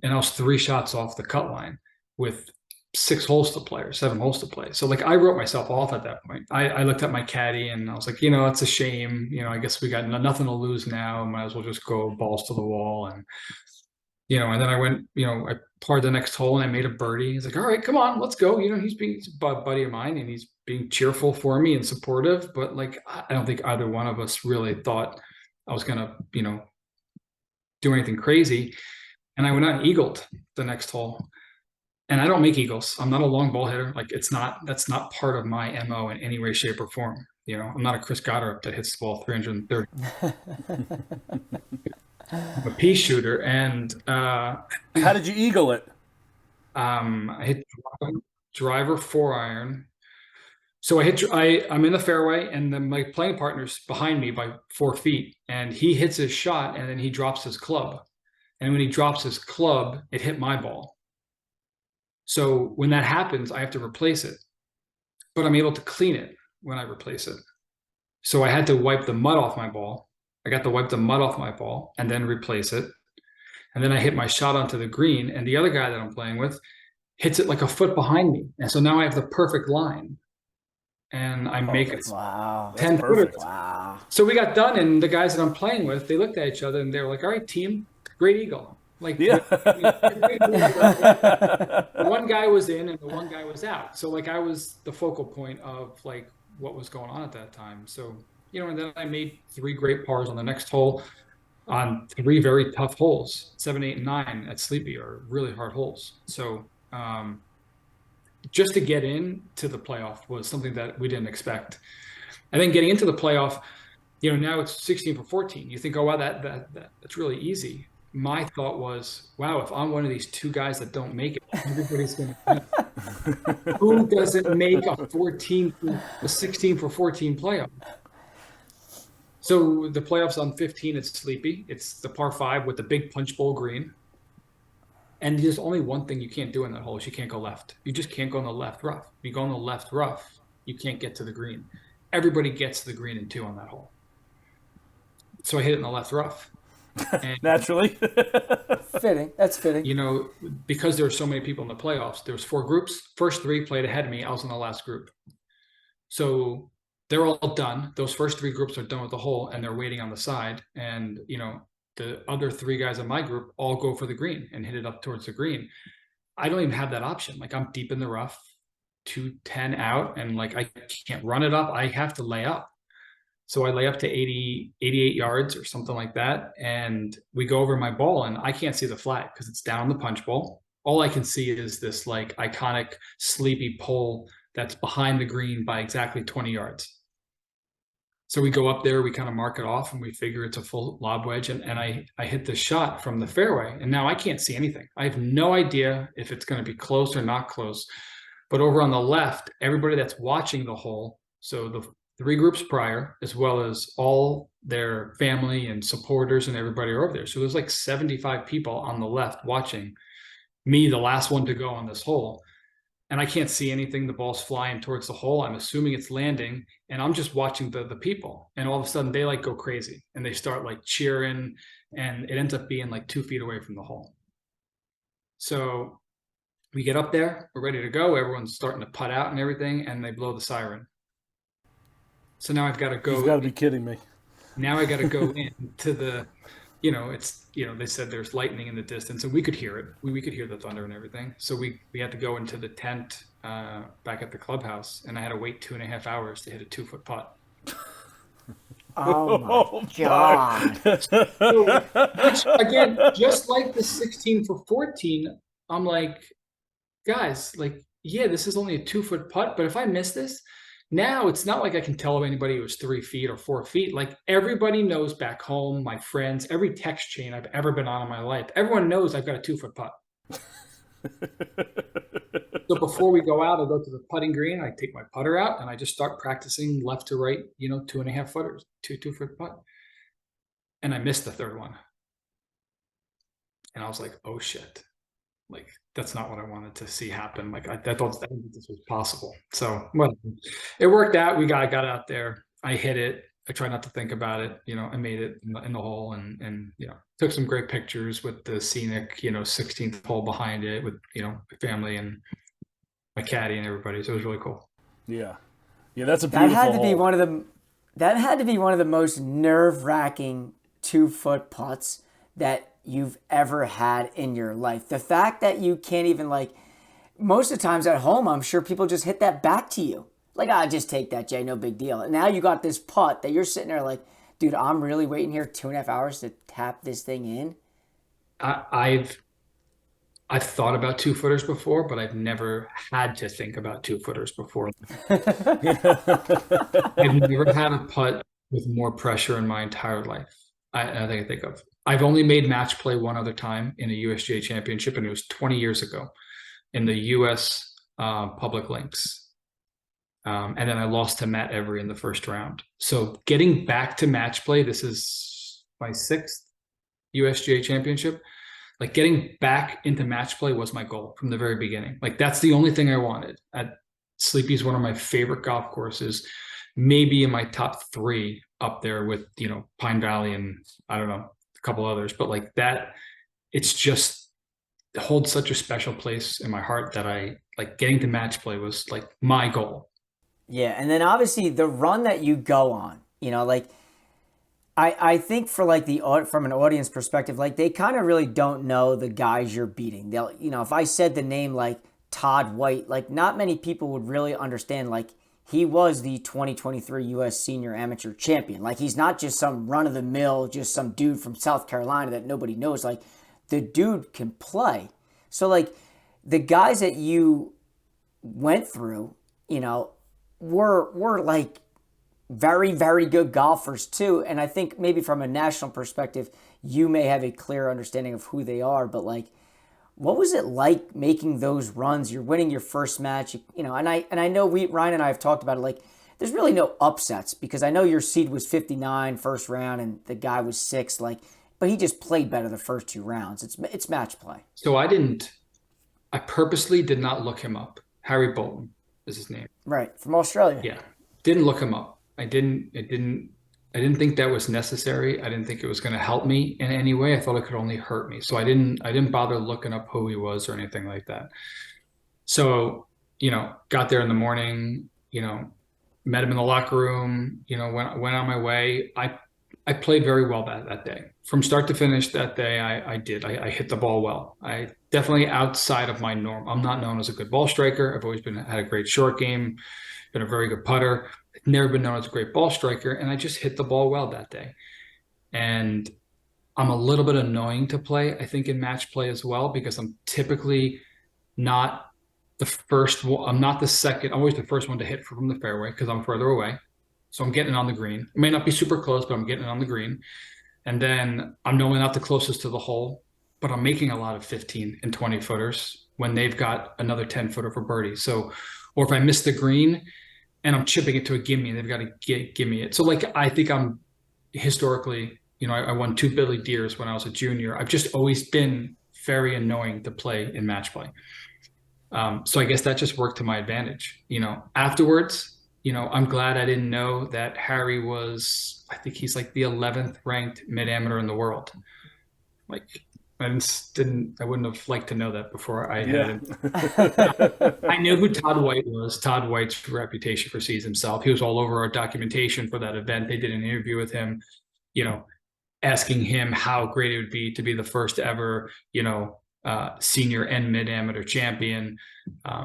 And I was 3 shots off the cut line with 6 holes to play or 7 holes to play. So like, I wrote myself off at that point. I looked at my caddy and I was like, it's a shame. I guess we got nothing to lose now. Might as well just go balls to the wall. And, and then I went, I parred the next hole and I made a birdie. He's like, all right, come on, let's go. He's a buddy of mine, and he's being cheerful for me and supportive. But like, I don't think either one of us really thought I was going to, do anything crazy. And I went out and eagled the next hole. And I don't make eagles. I'm not a long ball hitter. Like, that's not part of my MO in any way, shape, or form. I'm not a Chris Goddard that hits the ball 330. I'm a pea shooter. And how did you eagle it? I hit driver 4-iron. So I'm in the fairway, and then my playing partner's behind me by 4 feet, and he hits his shot, and then he drops his club. And when he drops his club, it hit my ball. So when that happens, I have to replace it, but I'm able to clean it when I replace it. So I had to wipe the mud off my ball. I got to wipe the mud off my ball and then replace it. And then I hit my shot onto the green, and the other guy that I'm playing with hits it like a foot behind me. And so now I have the perfect line, and I make it 10 footers. Wow. So we got done, and the guys that I'm playing with, they looked at each other and they were like, all right, team, great eagle. Like, yeah. One guy was in and the one guy was out. So like, I was the focal point of like what was going on at that time. So, and then I made 3 great pars on the next hole. on three very tough holes. 7, 8, and 9 at Sleepy are really hard holes. So just to get into the playoff was something that we didn't expect. And then getting into the playoff, now it's 16 for 14. You think, oh wow, that's really easy. My thought was, wow, if I'm one of these two guys that don't make it, everybody's going to. Who doesn't make a 16 for 14 playoff? So the playoffs on 15, it's Sleepy. It's the par 5 with the big punch bowl green. And there's only one thing you can't do in that hole is you can't go left. You just can't go in the left rough. If you go in the left rough, you can't get to the green. Everybody gets to the green in 2 on that hole. So I hit it in the left rough. And, Naturally. Fitting. That's fitting. Because there were so many people in the playoffs, there was 4 groups. First 3 played ahead of me. I was in the last group. So they're all done. Those first 3 groups are done with the hole and they're waiting on the side. And, the other 3 guys in my group all go for the green and hit it up towards the green. I don't even have that option. Like, I'm deep in the rough, 210 out, and like I can't run it up. I have to lay up. So I lay up to 88 yards or something like that. And we go over my ball and I can't see the flag because it's down the punch bowl. All I can see is this like iconic Sleepy pole that's behind the green by exactly 20 yards. So we go up there, we kind of mark it off and we figure it's a full lob wedge. And I hit the shot from the fairway and now I can't see anything. I have no idea if it's going to be close or not close. But over on the left, everybody that's watching the hole, so the 3 groups prior, as well as all their family and supporters and everybody are over there. So there's like 75 people on the left watching me, the last one to go on this hole. And I can't see anything. The ball's flying towards the hole. I'm assuming it's landing. And I'm just watching the people. And all of a sudden they like go crazy and they start like cheering. And it ends up being like 2 feet away from the hole. So we get up there, we're ready to go. Everyone's starting to putt out and everything. And they blow the siren. So now I've got to go. You've got to be kidding me. Now I got to go into the, they said there's lightning in the distance and we could hear it. We could hear the thunder and everything. So we had to go into the tent back at the clubhouse and I had to wait 2.5 hours to hit a 2-foot putt. Oh my God. So, which again, just like the 16 for 14, I'm like, guys, like, yeah, this is only a 2-foot putt, but if I miss this, now it's not like I can tell anybody it was 3 feet or 4 feet. Like everybody knows back home, my friends, every text chain I've ever been on in my life, everyone knows I've got a 2-foot putt. So before we go out, I go to the putting green, I take my putter out and I just start practicing left to right, 2.5 footers, 2-foot putt. And I missed the 3rd one. And I was like, oh shit. Like, that's not what I wanted to see happen. Like, I thought this was possible. So, well, it worked out. I got out there. I hit it. I tried not to think about it. I made it in the hole and took some great pictures with the scenic, 16th hole behind it with, my family and my caddy and everybody. So it was really cool. Yeah. Yeah, that's a beautiful hole. That had to be one of the most nerve-wracking 2-foot putts that you've ever had in your life. The fact that you can't even most of the times at home, I'm sure people just hit that back to you. Like, just take that, Jay, no big deal. And now you got this putt that you're sitting there like, dude, I'm really waiting here 2.5 hours to tap this thing in. I've thought about 2-footers before, but I've never had to think about 2-footers before. I've never had a putt with more pressure in my entire life. I think of. I've only made match play one other time in a USGA championship, and it was 20 years ago in the US Public Links. And then I lost to Matt Every in the first round. So getting back to match play, this is my 6th USGA championship. Like, getting back into match play was my goal from the very beginning. Like, that's the only thing I wanted. Sleepy is one of my favorite golf courses, maybe in my top 3 up there with, Pine Valley and I don't know, a couple others, but like that, it holds such a special place in my heart that I like getting to match play was like my goal. Yeah. And then obviously the run that you go on, I think for from an audience perspective, like they kind of really don't know the guys you're beating. They'll, if I said the name like Todd White, like not many people would really understand like he was the 2023 U.S. Senior Amateur Champion. Like, he's not just some run-of-the-mill, just some dude from South Carolina that nobody knows. Like, the dude can play. So, like, the guys that you went through, you know, were like very, very good golfers too. And I think maybe from a national perspective, you may have a clear understanding of who they are. But, like, what was it like making those runs? You're winning your first match, you know, and I know Ryan and I have talked about it. Like, there's really no upsets because I know your seed was 59 first round and the guy was 6th. Like, but he just played better the first 2 rounds. It's match play. So I purposely did not look him up. Harry Bolton is his name. Right, from Australia. Yeah, didn't look him up. I didn't think that was necessary. I didn't think it was going to help me in any way. I thought it could only hurt me. So I didn't bother looking up who he was or anything like that. So, you know, got there in the morning, you know, met him in the locker room, you know, went on my way. I played very well that day. From start to finish that day, I hit the ball well. I definitely outside of my norm. I'm not known as a good ball striker. I've always had a great short game, been a very good putter. I've never been known as a great ball striker, and I just hit the ball well that day. And I'm a little bit annoying to play, I think, in match play as well, because I'm typically not the first one. I'm not the second. I'm always the first one to hit from the fairway because I'm further away. So I'm getting it on the green. It may not be super close, but I'm getting it on the green. And then I'm normally not the closest to the hole, but I'm making a lot of 15 and 20 footers when they've got another 10 footer for birdie. So, or if I miss the green and I'm chipping it to a gimme, they've got to give me it. So, like, I think I'm historically, you know, I won 2 Billy Deers when I was a junior. I've just always been very annoying to play in match play. So I guess that just worked to my advantage. You know, afterwards, you know, I'm glad I didn't know that Harry was, I think he's like the 11th ranked mid amateur in the world. Like, I wouldn't have liked to know that before I had him. I knew who Todd White was. Todd White's reputation precedes himself. He was all over our documentation for that event. They did an interview with him, you know, asking him how great it would be to be the first ever, you know, senior and mid amateur champion.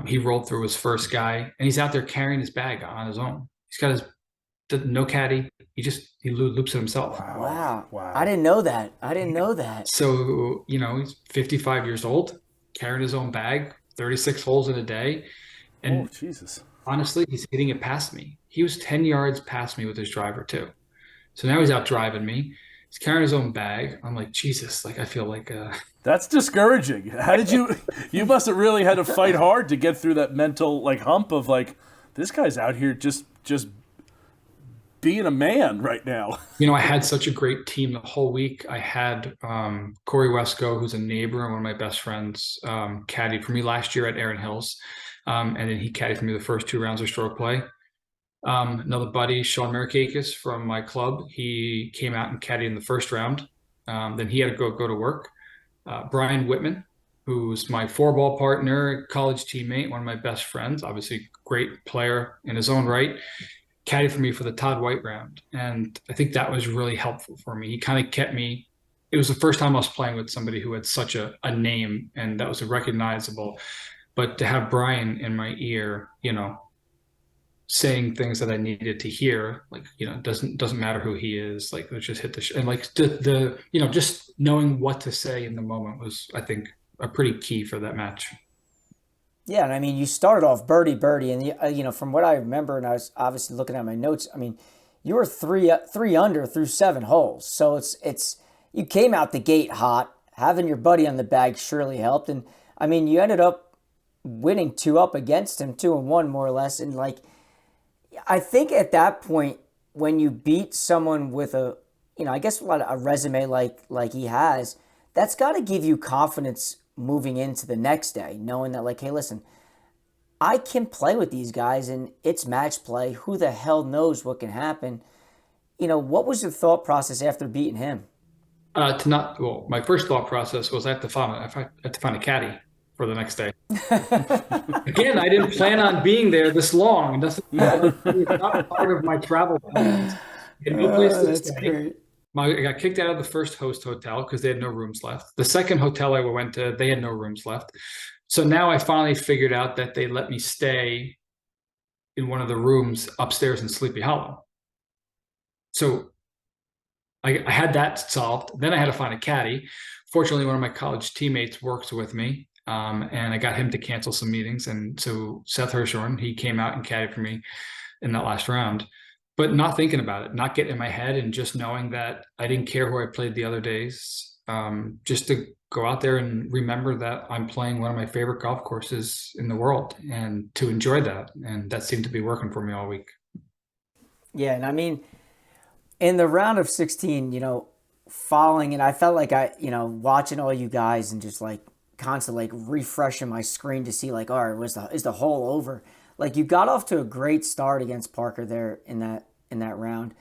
He rolled through his first guy, and he's out there carrying his bag on his own. He's got no caddy. He loops it himself. Wow. I didn't know that. So, you know, he's 55 years old, carrying his own bag, 36 holes in a day. And Jesus. Honestly, he's hitting it past me. He was 10 yards past me with his driver too. So now he's out driving me. He's carrying his own bag. I'm like, Jesus, like, I feel like that's discouraging. How did you must have really had to fight hard to get through that mental, like, hump of, like, this guy's out here just being a man right now. You know, I had such a great team the whole week. I had Corey Wesco, who's a neighbor and one of my best friends, caddied for me last year at Erin Hills. And then he caddied for me the first 2 rounds of stroke play. Another buddy, Sean Marikakis from my club, he came out and caddied in the first round. Then he had to go to work. Brian Whitman, who's my 4-ball partner, college teammate, one of my best friends, obviously great player in his own right, caddied for me for the Todd White round. And I think that was really helpful for me. He kind of kept me. It was the first time I was playing with somebody who had such a name, and that was recognizable. But to have Brian in my ear, you know, saying things that I needed to hear, like, you know, doesn't matter who he is, like, let's just hit and like the you know, just knowing what to say in the moment was, I think, a pretty key for that match. Yeah, and I mean, you started off birdie, and you know, from what I remember, and I was obviously looking at my notes, I mean, you were three under through 7 holes, so it's you came out the gate hot. Having your buddy on the bag surely helped, and I mean, you ended up winning 2 up against him, 2-1 more or less, and like, I think at that point, when you beat someone with a, you know, I guess a resume like he has, that's got to give you confidence moving into the next day, knowing that, like, hey, listen, I can play with these guys and it's match play. Who the hell knows what can happen? You know, what was your thought process after beating him? My first thought process was I have to find a caddy for the next day. Again, I didn't plan on being there this long. It's not part of my travel plans. No place to stay. Great. I got kicked out of the first host hotel because they had no rooms left. The second hotel I went to, they had no rooms left. So now I finally figured out that they let me stay in one of the rooms upstairs in Sleepy Hallow. So I had that solved. Then I had to find a caddy. Fortunately, one of my college teammates works with me, and I got him to cancel some meetings. And so Seth Hirschhorn, he came out and caddied for me in that last round, but not thinking about it, not getting in my head, and just knowing that I didn't care who I played the other days, just to go out there and remember that I'm playing one of my favorite golf courses in the world and to enjoy that. And that seemed to be working for me all week. Yeah, and I mean, in the round of 16, following it, I felt like watching all you guys and just like constantly like refreshing my screen to see like, all right, is the hole over? Like you got off to a great start against Parker there in that round.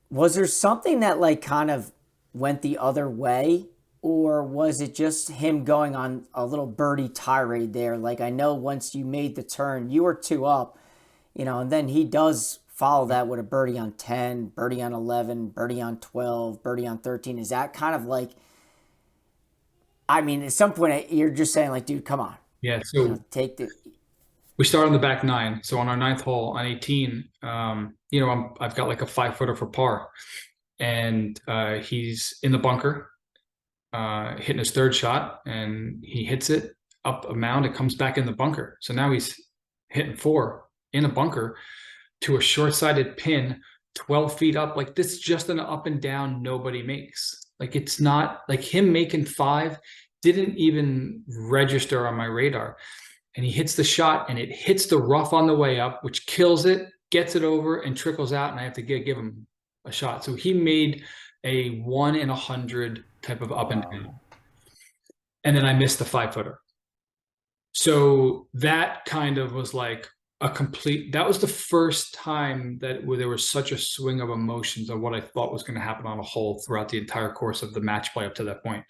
Was there something that like kind of went the other way, or was it just him going on a little birdie tirade there? Like I know once you made the turn, you were 2 up, and then he does follow that with a birdie on 10, birdie on 11, birdie on 12, birdie on 13. Is that kind of like, I mean, at some point you're just saying like, dude, come on. Yeah. So take the. We start on the back 9. So on our 9th hole on 18, I've got like a 5-footer for par, and he's in the bunker, hitting his 3rd shot, and he hits it up a mound. It comes back in the bunker. So now he's hitting 4 in a bunker to a short-sided pin 12 feet up. Like this is just an up and down nobody makes. Like it's not like him making 5 didn't even register on my radar. And he hits the shot and it hits the rough on the way up, which kills it, gets it over and trickles out. And I have to give him a shot. So he made a 1 in 100 type of up and down. And then I missed the 5-footer. So that kind of was like that was the first time that where there was such a swing of emotions of what I thought was going to happen on a hole throughout the entire course of the match play up to that point.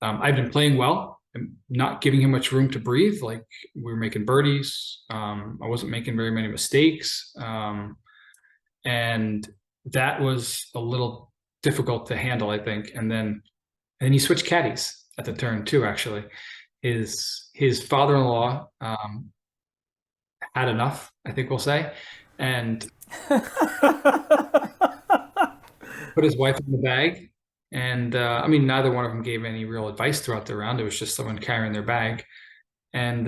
I've been playing well and not giving him much room to breathe. Like we were making birdies. I wasn't making very many mistakes. And that was a little difficult to handle, I think. And then he switched caddies at the turn too, actually. His father-in-law had enough, I think we'll say, and put his wife in the bag. And I mean, neither one of them gave any real advice throughout the round. It was just someone carrying their bag. And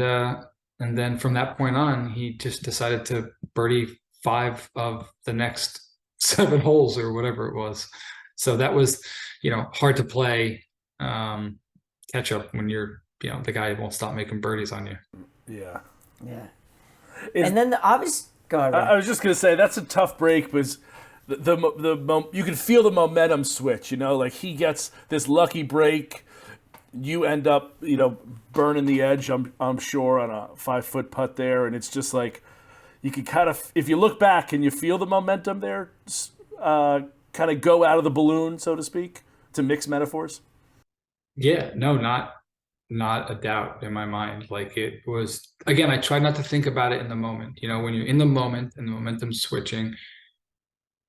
then from that point on, he just decided to birdie 5 of the next 7 holes or whatever it was. So that was, hard to play catch up when you're, the guy who won't stop making birdies on you. Yeah. Yeah. And then the obvious. Go ahead. I was just gonna say that's a tough break because you can feel the momentum switch. Like he gets this lucky break, you end up burning the edge. I'm sure on a 5-foot putt there, and it's just like you can kind of, if you look back, can you feel the momentum there? Kind of go out of the balloon, so to speak, to mix metaphors. Yeah. No, not a doubt in my mind. Like it was, again, I try not to think about it in the moment. When you're in the moment and the momentum's switching,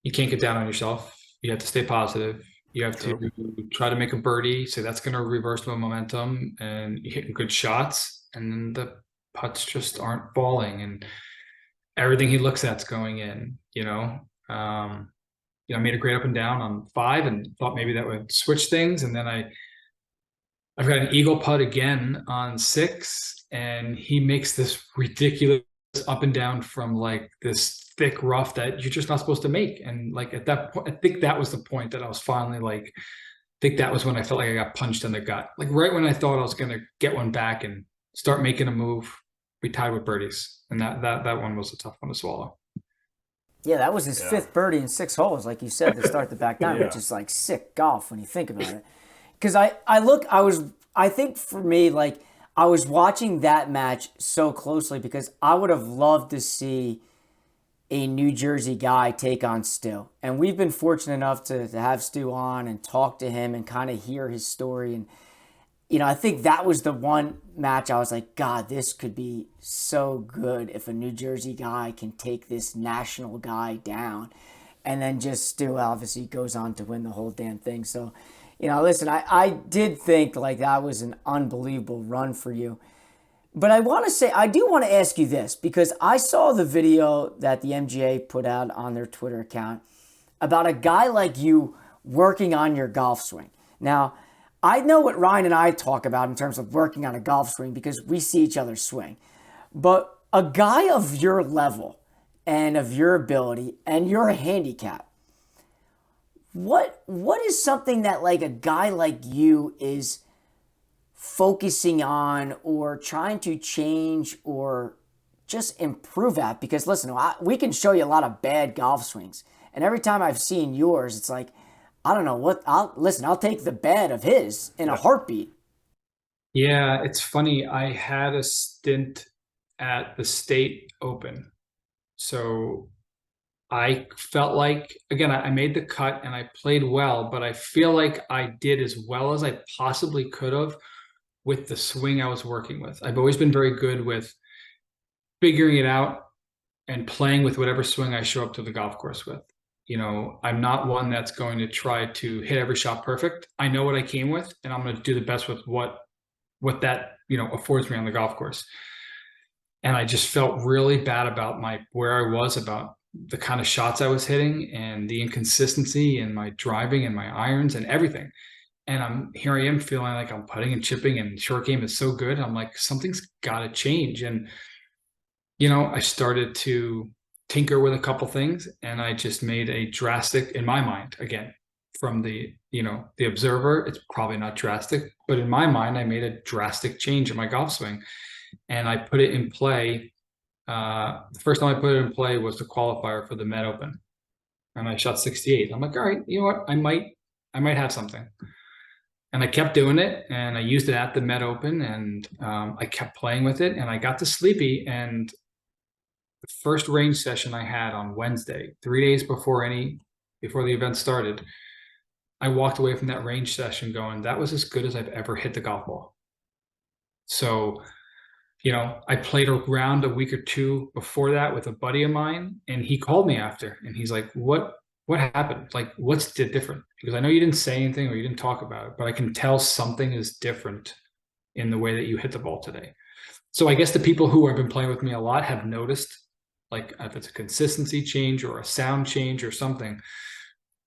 you can't get down on yourself. You have to stay positive. You have to try to make a birdie. So that's going to reverse the momentum, and you're hitting good shots, and then the putts just aren't falling, and everything he looks at's going in, I made a great up and down on 5 and thought maybe that would switch things. And then I've got an eagle putt again on 6, and he makes this ridiculous up and down from like this thick rough that you're just not supposed to make. And like at that point, I think that was the point that I was finally like, I think that was when I felt like I got punched in the gut. Like right when I thought I was going to get one back and start making a move, we tied with birdies. And that one was a tough one to swallow. Yeah, that was his 5th birdie in 6 holes, like you said, to start the back 9, Yeah. which is like sick golf when you think about it. Because I think for me, like, I was watching that match so closely because I would have loved to see a New Jersey guy take on Stu. And we've been fortunate enough to have Stu on and talk to him and kind of hear his story. And, I think that was the one match I was like, God, this could be so good if a New Jersey guy can take this national guy down. And then just Stu obviously goes on to win the whole damn thing. So, listen, I did think like that was an unbelievable run for you. But I want to say, I do want to ask you this because I saw the video that the MGA put out on their Twitter account about a guy like you working on your golf swing. Now, I know what Ryan and I talk about in terms of working on a golf swing because we see each other swing. But a guy of your level and of your ability and your handicap, what is something that like a guy like you is focusing on or trying to change or just improve at? Because listen, we can show you a lot of bad golf swings, and every time I've seen yours, it's like, I don't know what. I'll take the bad of his in a heartbeat. Yeah, it's funny. I had a stint at the state open. So I felt like, again, I made the cut and I played well, but I feel like I did as well as I possibly could have with the swing I was working with. I've always been very good with figuring it out and playing with whatever swing I show up to the golf course with. You know, I'm not one that's going to try to hit every shot perfect. I know what I came with, and I'm going to do the best with what that, you know, affords me on the golf course. And I just felt really bad about where I was, about the kind of shots I was hitting and the inconsistency in my driving and my irons and everything. And here I am feeling like I'm putting and chipping and short game is so good. I'm like, something's got to change. And, you know, I started to tinker with a couple things, and I just made a drastic, in my mind, again, from the, you know, the observer, it's probably not drastic, but in my mind, I made a drastic change in my golf swing, and I put it in play. The first time I put it in play was the qualifier for the Med Open, and I shot 68. I'm like, all right, you know what? I might have something. And I kept doing it, and I used it at the Med Open, and I kept playing with it, and I got to Sleepy, and the first range session I had on Wednesday, 3 days before the event started, I walked away from that range session going, that was as good as I've ever hit the golf ball. So, you know, I played around a week or two before that with a buddy of mine, and he called me after, and he's like, what happened? Like, what's different? Because I know you didn't say anything or you didn't talk about it, but I can tell something is different in the way that you hit the ball today. So I guess the people who have been playing with me a lot have noticed, like, if it's a consistency change or a sound change or something,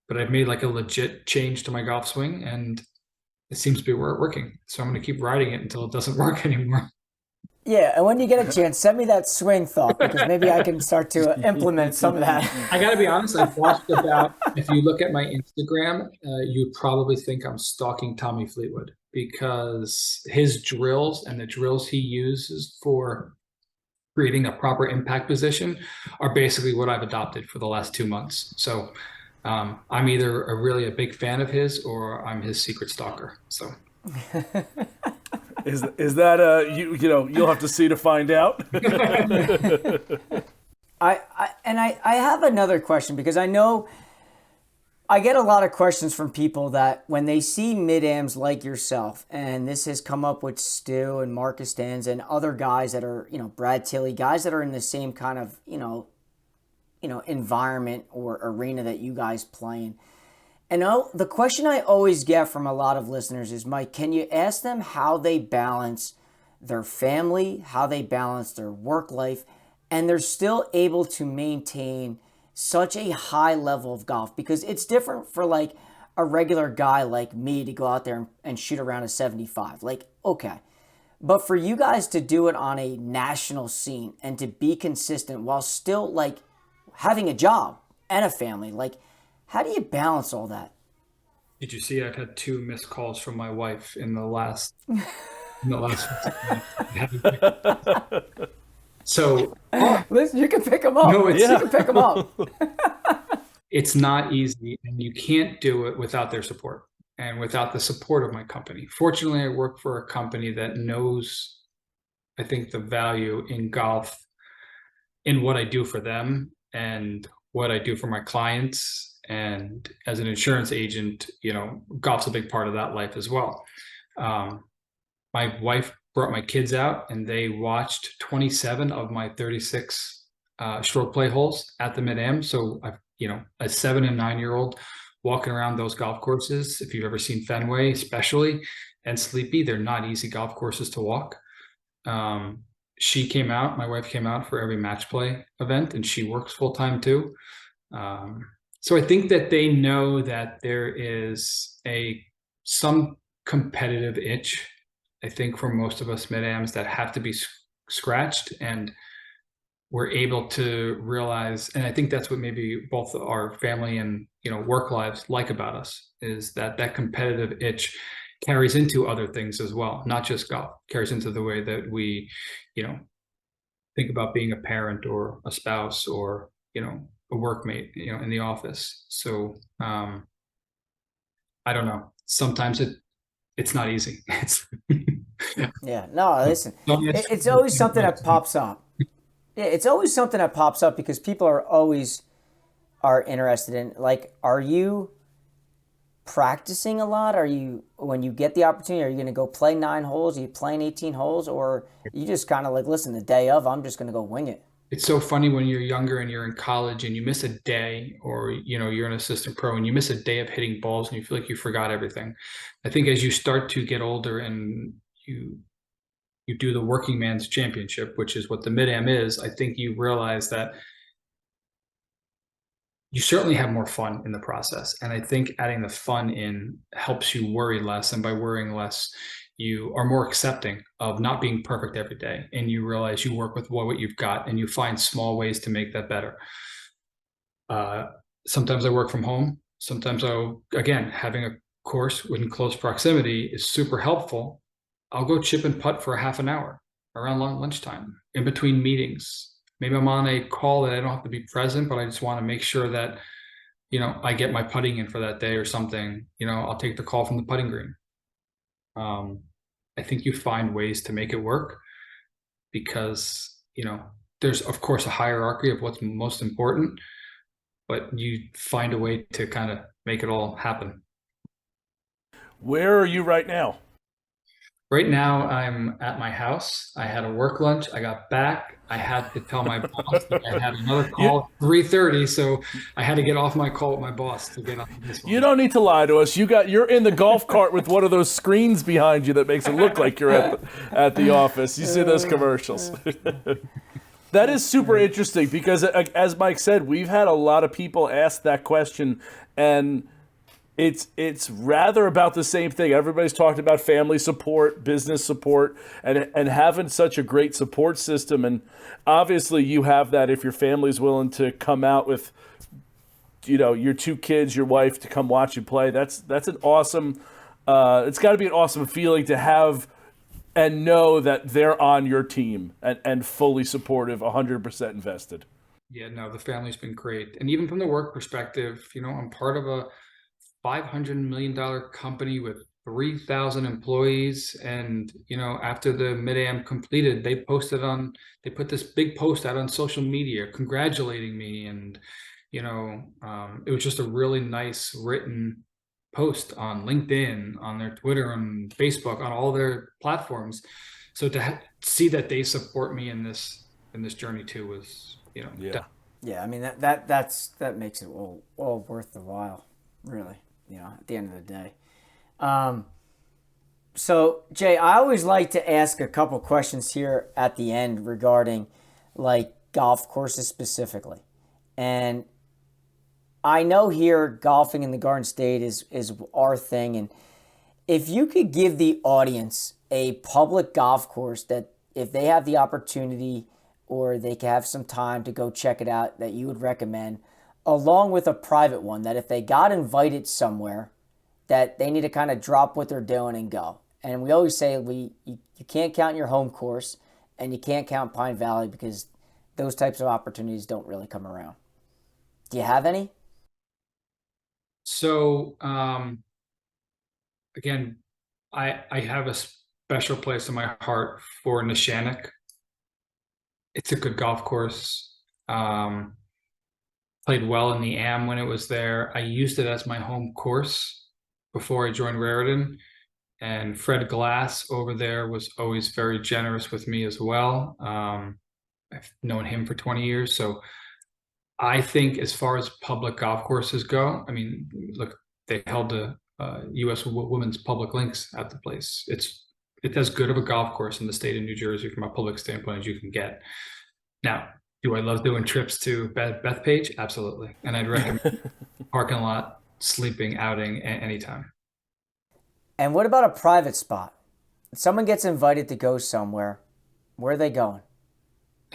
but I've made like a legit change to my golf swing, and it seems to be working. So I'm going to keep riding it until it doesn't work anymore. Yeah, and when you get a chance, send me that swing thought, because maybe I can start to implement some of that. I got to be honest, I've watched about, if you look at my Instagram, you'd probably think I'm stalking Tommy Fleetwood, because his drills and the drills he uses for creating a proper impact position are basically what I've adopted for the last 2 months. So I'm either really a big fan of his, or I'm his secret stalker. So is that you know, you'll have to see to find out. I have another question, because I know I get a lot of questions from people that when they see mid-ams like yourself, and this has come up with Stu and Marcus Danz and other guys that are, you know, Brad Tilley, guys that are in the same kind of, you know, environment or arena that you guys play in. And the question I always get from a lot of listeners is, Mike, can you ask them how they balance their family, how they balance their work life, and they're still able to maintain such a high level of golf? Because it's different for like a regular guy like me to go out there and shoot around a 75. Like, okay. But for you guys to do it on a national scene and to be consistent while still like having a job and a family, like, how do you balance all that? did you see I've had 2 missed calls from my wife in the last So listen, you can pick them up. No, you can pick them up. It's not easy, and you can't do it without their support and without the support of my company. Fortunately, I work for a company that knows, I think, the value in golf, in what I do for them and what I do for my clients. And as an insurance agent, you know, golf's a big part of that life as well. My wife brought my kids out, and they watched 27 of my 36 short play holes at the Mid AM. So I've, you know, a 7 and 9-year-old walking around those golf courses. If you've ever seen Fenway, especially, and Sleepy, they're not easy golf courses to walk. She came out, my wife came out for every match play event, and she works full time too. So I think that they know that there is some competitive itch, I think, for most of us mid-ams that have to be scratched, and we're able to realize, and I think that's what maybe both our family and work lives like about us, is that competitive itch carries into other things as well, not just golf. Carries into the way that we, think about being a parent or a spouse or a workmate, in the office. So I don't know. Sometimes it's not easy. It's Yeah, no, listen, it's always something that pops up. Yeah, it's always something that pops up because people are interested in, like, are you practicing a lot? Are you, when you get the opportunity, are you going to go play 9 holes? Are you playing 18 holes? Or you just kind of like, listen, the day of, I'm just going to go wing it? It's so funny when you're younger and you're in college and you miss a day, or you're an assistant pro and you miss a day of hitting balls and you feel like you forgot everything. I think as you start to get older and you do the working man's championship, which is what the mid-am is, I think you realize that you certainly have more fun in the process. And I think adding the fun in helps you worry less. And by worrying less, you are more accepting of not being perfect every day. And you realize you work with what you've got and you find small ways to make that better. Sometimes I work from home. Sometimes again, having a course within close proximity is super helpful. I'll go chip and putt for a half an hour around lunchtime in between meetings. Maybe I'm on a call that I don't have to be present, but I just want to make sure that, I get my putting in for that day or something. I'll take the call from the putting green. I think you find ways to make it work because, there's of course a hierarchy of what's most important, but you find a way to kind of make it all happen. Where are you right now? Right now, I'm at my house. I had a work lunch. I got back. I had to tell my boss that I had another call at 3:30, so I had to get off my call with my boss to get on this one. You don't need to lie to us. You're in the golf cart with one of those screens behind you that makes it look like you're at the office. You see those commercials. That is super interesting because, as Mike said, we've had a lot of people ask that question, and it's rather about the same thing. Everybody's talked about family support, business support, and having such a great support system. And obviously you have that if your family's willing to come out with, your 2 kids, your wife, to come watch you play. That's an awesome, it's got to be an awesome feeling to have and know that they're on your team and fully supportive, 100% invested. Yeah, no, the family's been great. And even from the work perspective, I'm part of a $500 million company with 3,000 employees. And, after the mid-am completed, they put this big post out on social media congratulating me. And, it was just a really nice written post on LinkedIn, on their Twitter and Facebook, on all their platforms. So to see that they support me in this journey too was, Yeah. Yeah, I mean, that makes it all worth the while, really, at the end of the day. So, Jay, I always like to ask a couple questions here at the end regarding, like, golf courses specifically. And I know here golfing in the Garden State is our thing. And if you could give the audience a public golf course that if they have the opportunity or they can have some time to go check it out that you would recommend, along with a private one that if they got invited somewhere that they need to kind of drop what they're doing and go. And we always say you can't count your home course and you can't count Pine Valley because those types of opportunities don't really come around. Do you have any? So, again, I have a special place in my heart for Neshannock. It's a good golf course. Played well in the AM when it was there. I used it as my home course before I joined Raritan. And Fred Glass over there was always very generous with me as well. I've known him for 20 years. So I think as far as public golf courses go, I mean, look, they held the U.S. Women's Public Links at the place. It's it's as good of a golf course in the state of New Jersey from a public standpoint as you can get. Now, do I love doing trips to Bethpage? Absolutely. And I'd recommend parking lot, sleeping, outing anytime. And what about a private spot? If someone gets invited to go somewhere, where are they going?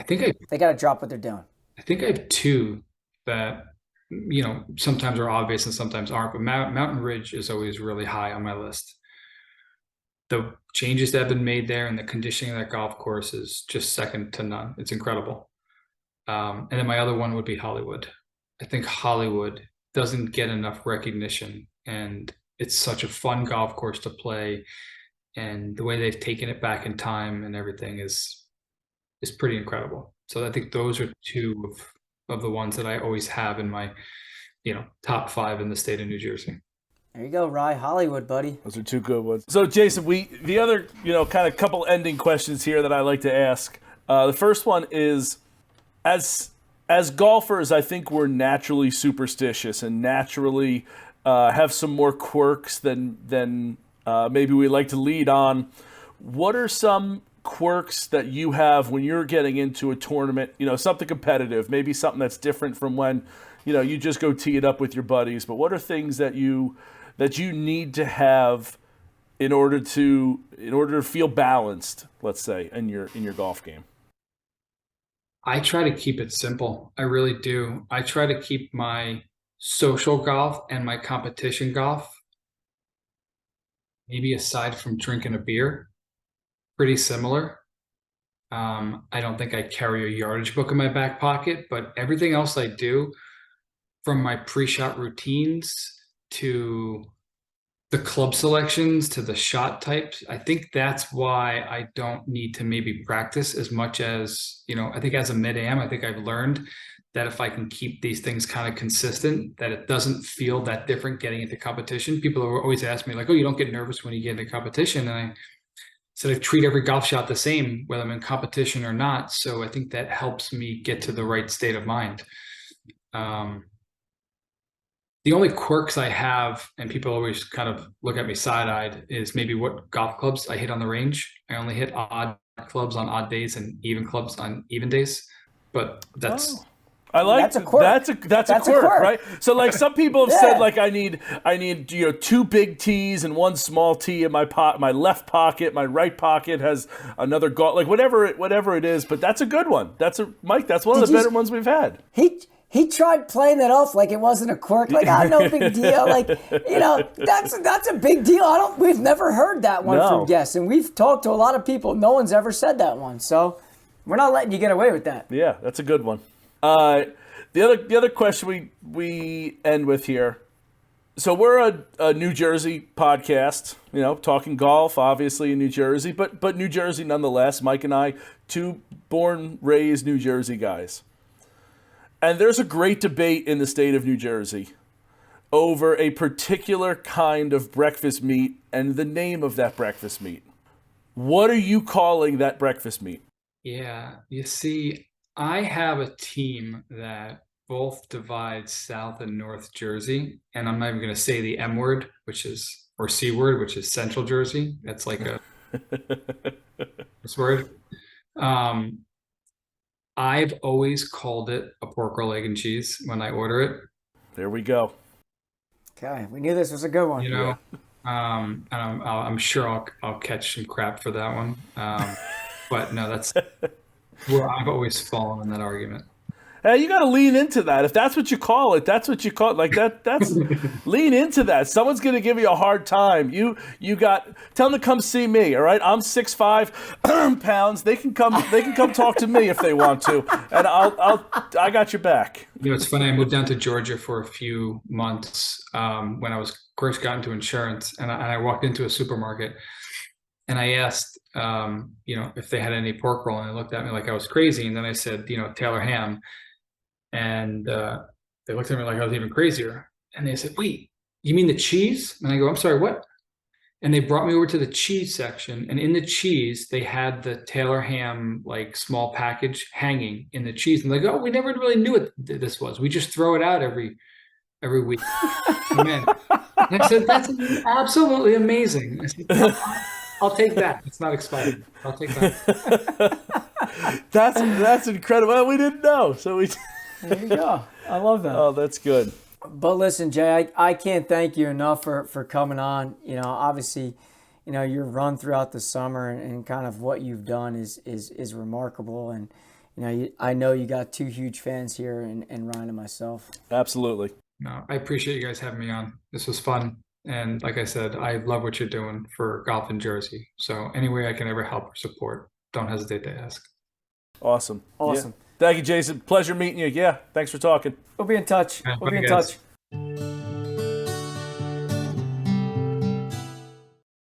They got to drop what they're doing. I think I have two that, sometimes are obvious and sometimes aren't, but Mountain Ridge is always really high on my list. The changes that have been made there and the conditioning of that golf course is just second to none. It's incredible. And then my other one would be Hollywood. I think Hollywood doesn't get enough recognition, and it's such a fun golf course to play. And the way they've taken it back in time and everything is pretty incredible. So I think those are two of the ones that I always have in my, top 5 in the state of New Jersey. There you go, Rye. Hollywood, buddy. Those are two good ones. So, Jason, the other, kind of couple ending questions here that I like to ask. The first one is, as golfers, I think we're naturally superstitious and naturally have some more quirks than maybe we like to lead on. What are some quirks that you have when you're getting into a tournament, something competitive, maybe something that's different from when, you just go tee it up with your buddies, but what are things that you need to have in order to feel balanced, let's say, in your golf game? I try to keep it simple. I really do. I try to keep my social golf and my competition golf, maybe aside from drinking a beer, pretty similar. I don't think I carry a yardage book in my back pocket, but everything else I do, from my pre-shot routines to the club selections to the shot types, I think that's why I don't need to maybe practice as much as, I think as a mid AM, I think I've learned that if I can keep these things kind of consistent, that it doesn't feel that different getting into competition. People always ask me like, oh, you don't get nervous when you get into competition. And I said, I treat every golf shot the same, whether I'm in competition or not. So I think that helps me get to the right state of mind. The only quirks I have, and people always kind of look at me side-eyed, is maybe what golf clubs I hit on the range. I only hit odd clubs on odd days and even clubs on even days. But that's... Oh. I like that's a quirk. That's a quirk, right? So like some people have said like I need 2 big tees and 1 small tee in my left pocket, my right pocket has another golf, like whatever it is, but that's a good one. Mike, that's one of the better ones we've had. He tried playing that off like it wasn't a quirk, like no big deal. Like, that's a big deal. We've never heard that one from guests, and we've talked to a lot of people. No one's ever said that one. So we're not letting you get away with that. Yeah, that's a good one. The other question we end with here. So we're a New Jersey podcast, talking golf, obviously in New Jersey, but New Jersey nonetheless. Mike and I, 2 born, raised New Jersey guys. And there's a great debate in the state of New Jersey over a particular kind of breakfast meat and the name of that breakfast meat. What are you calling that breakfast meat? Yeah, you see, I have a team that both divides South and North Jersey, and I'm not even going to say the M word, or C word, which is Central Jersey. That's like a this word. I've always called it a pork roll, egg, and cheese when I order it. There we go. Okay, we knew this was a good one. And I'm sure I'll catch some crap for that one. But no, that's where I've always fallen in that argument. Hey, you got to lean into that. If that's what you call it, that's what you call it. Like that's lean into that. Someone's going to give you a hard time. You tell them to come see me. All right. I'm 6'5" pounds. They can come talk to me if they want to. And I got your back. It's funny. I moved down to Georgia for a few months when I was first got into insurance, and I walked into a supermarket and I asked, if they had any pork roll, and they looked at me like I was crazy. And then I said, Taylor ham. And they looked at me like I was even crazier. And they said, wait, you mean the cheese? And I go, I'm sorry, what? And they brought me over to the cheese section. And in the cheese, they had the Taylor ham, like small package hanging in the cheese. And they go, oh, we never really knew what this was. We just throw it out every week. Man. And I said, that's absolutely amazing. I said, I'll take that. It's not expired. I'll take that. That's incredible. Well, we didn't know, so we. There you go. I love that. Oh, that's good. But listen, Jay, I can't thank you enough for coming on. Obviously, your run throughout the summer and kind of what you've done is remarkable. And, I know you got two huge fans here and Ryan and myself. Absolutely. No, I appreciate you guys having me on. This was fun. And like I said, I love what you're doing for golf in Jersey. So any way I can ever help or support, don't hesitate to ask. Awesome. Awesome. Yeah. Thank you, Jason. Pleasure meeting you. Yeah. Thanks for talking. We'll be in touch. Yeah, We'll be in guys. touch.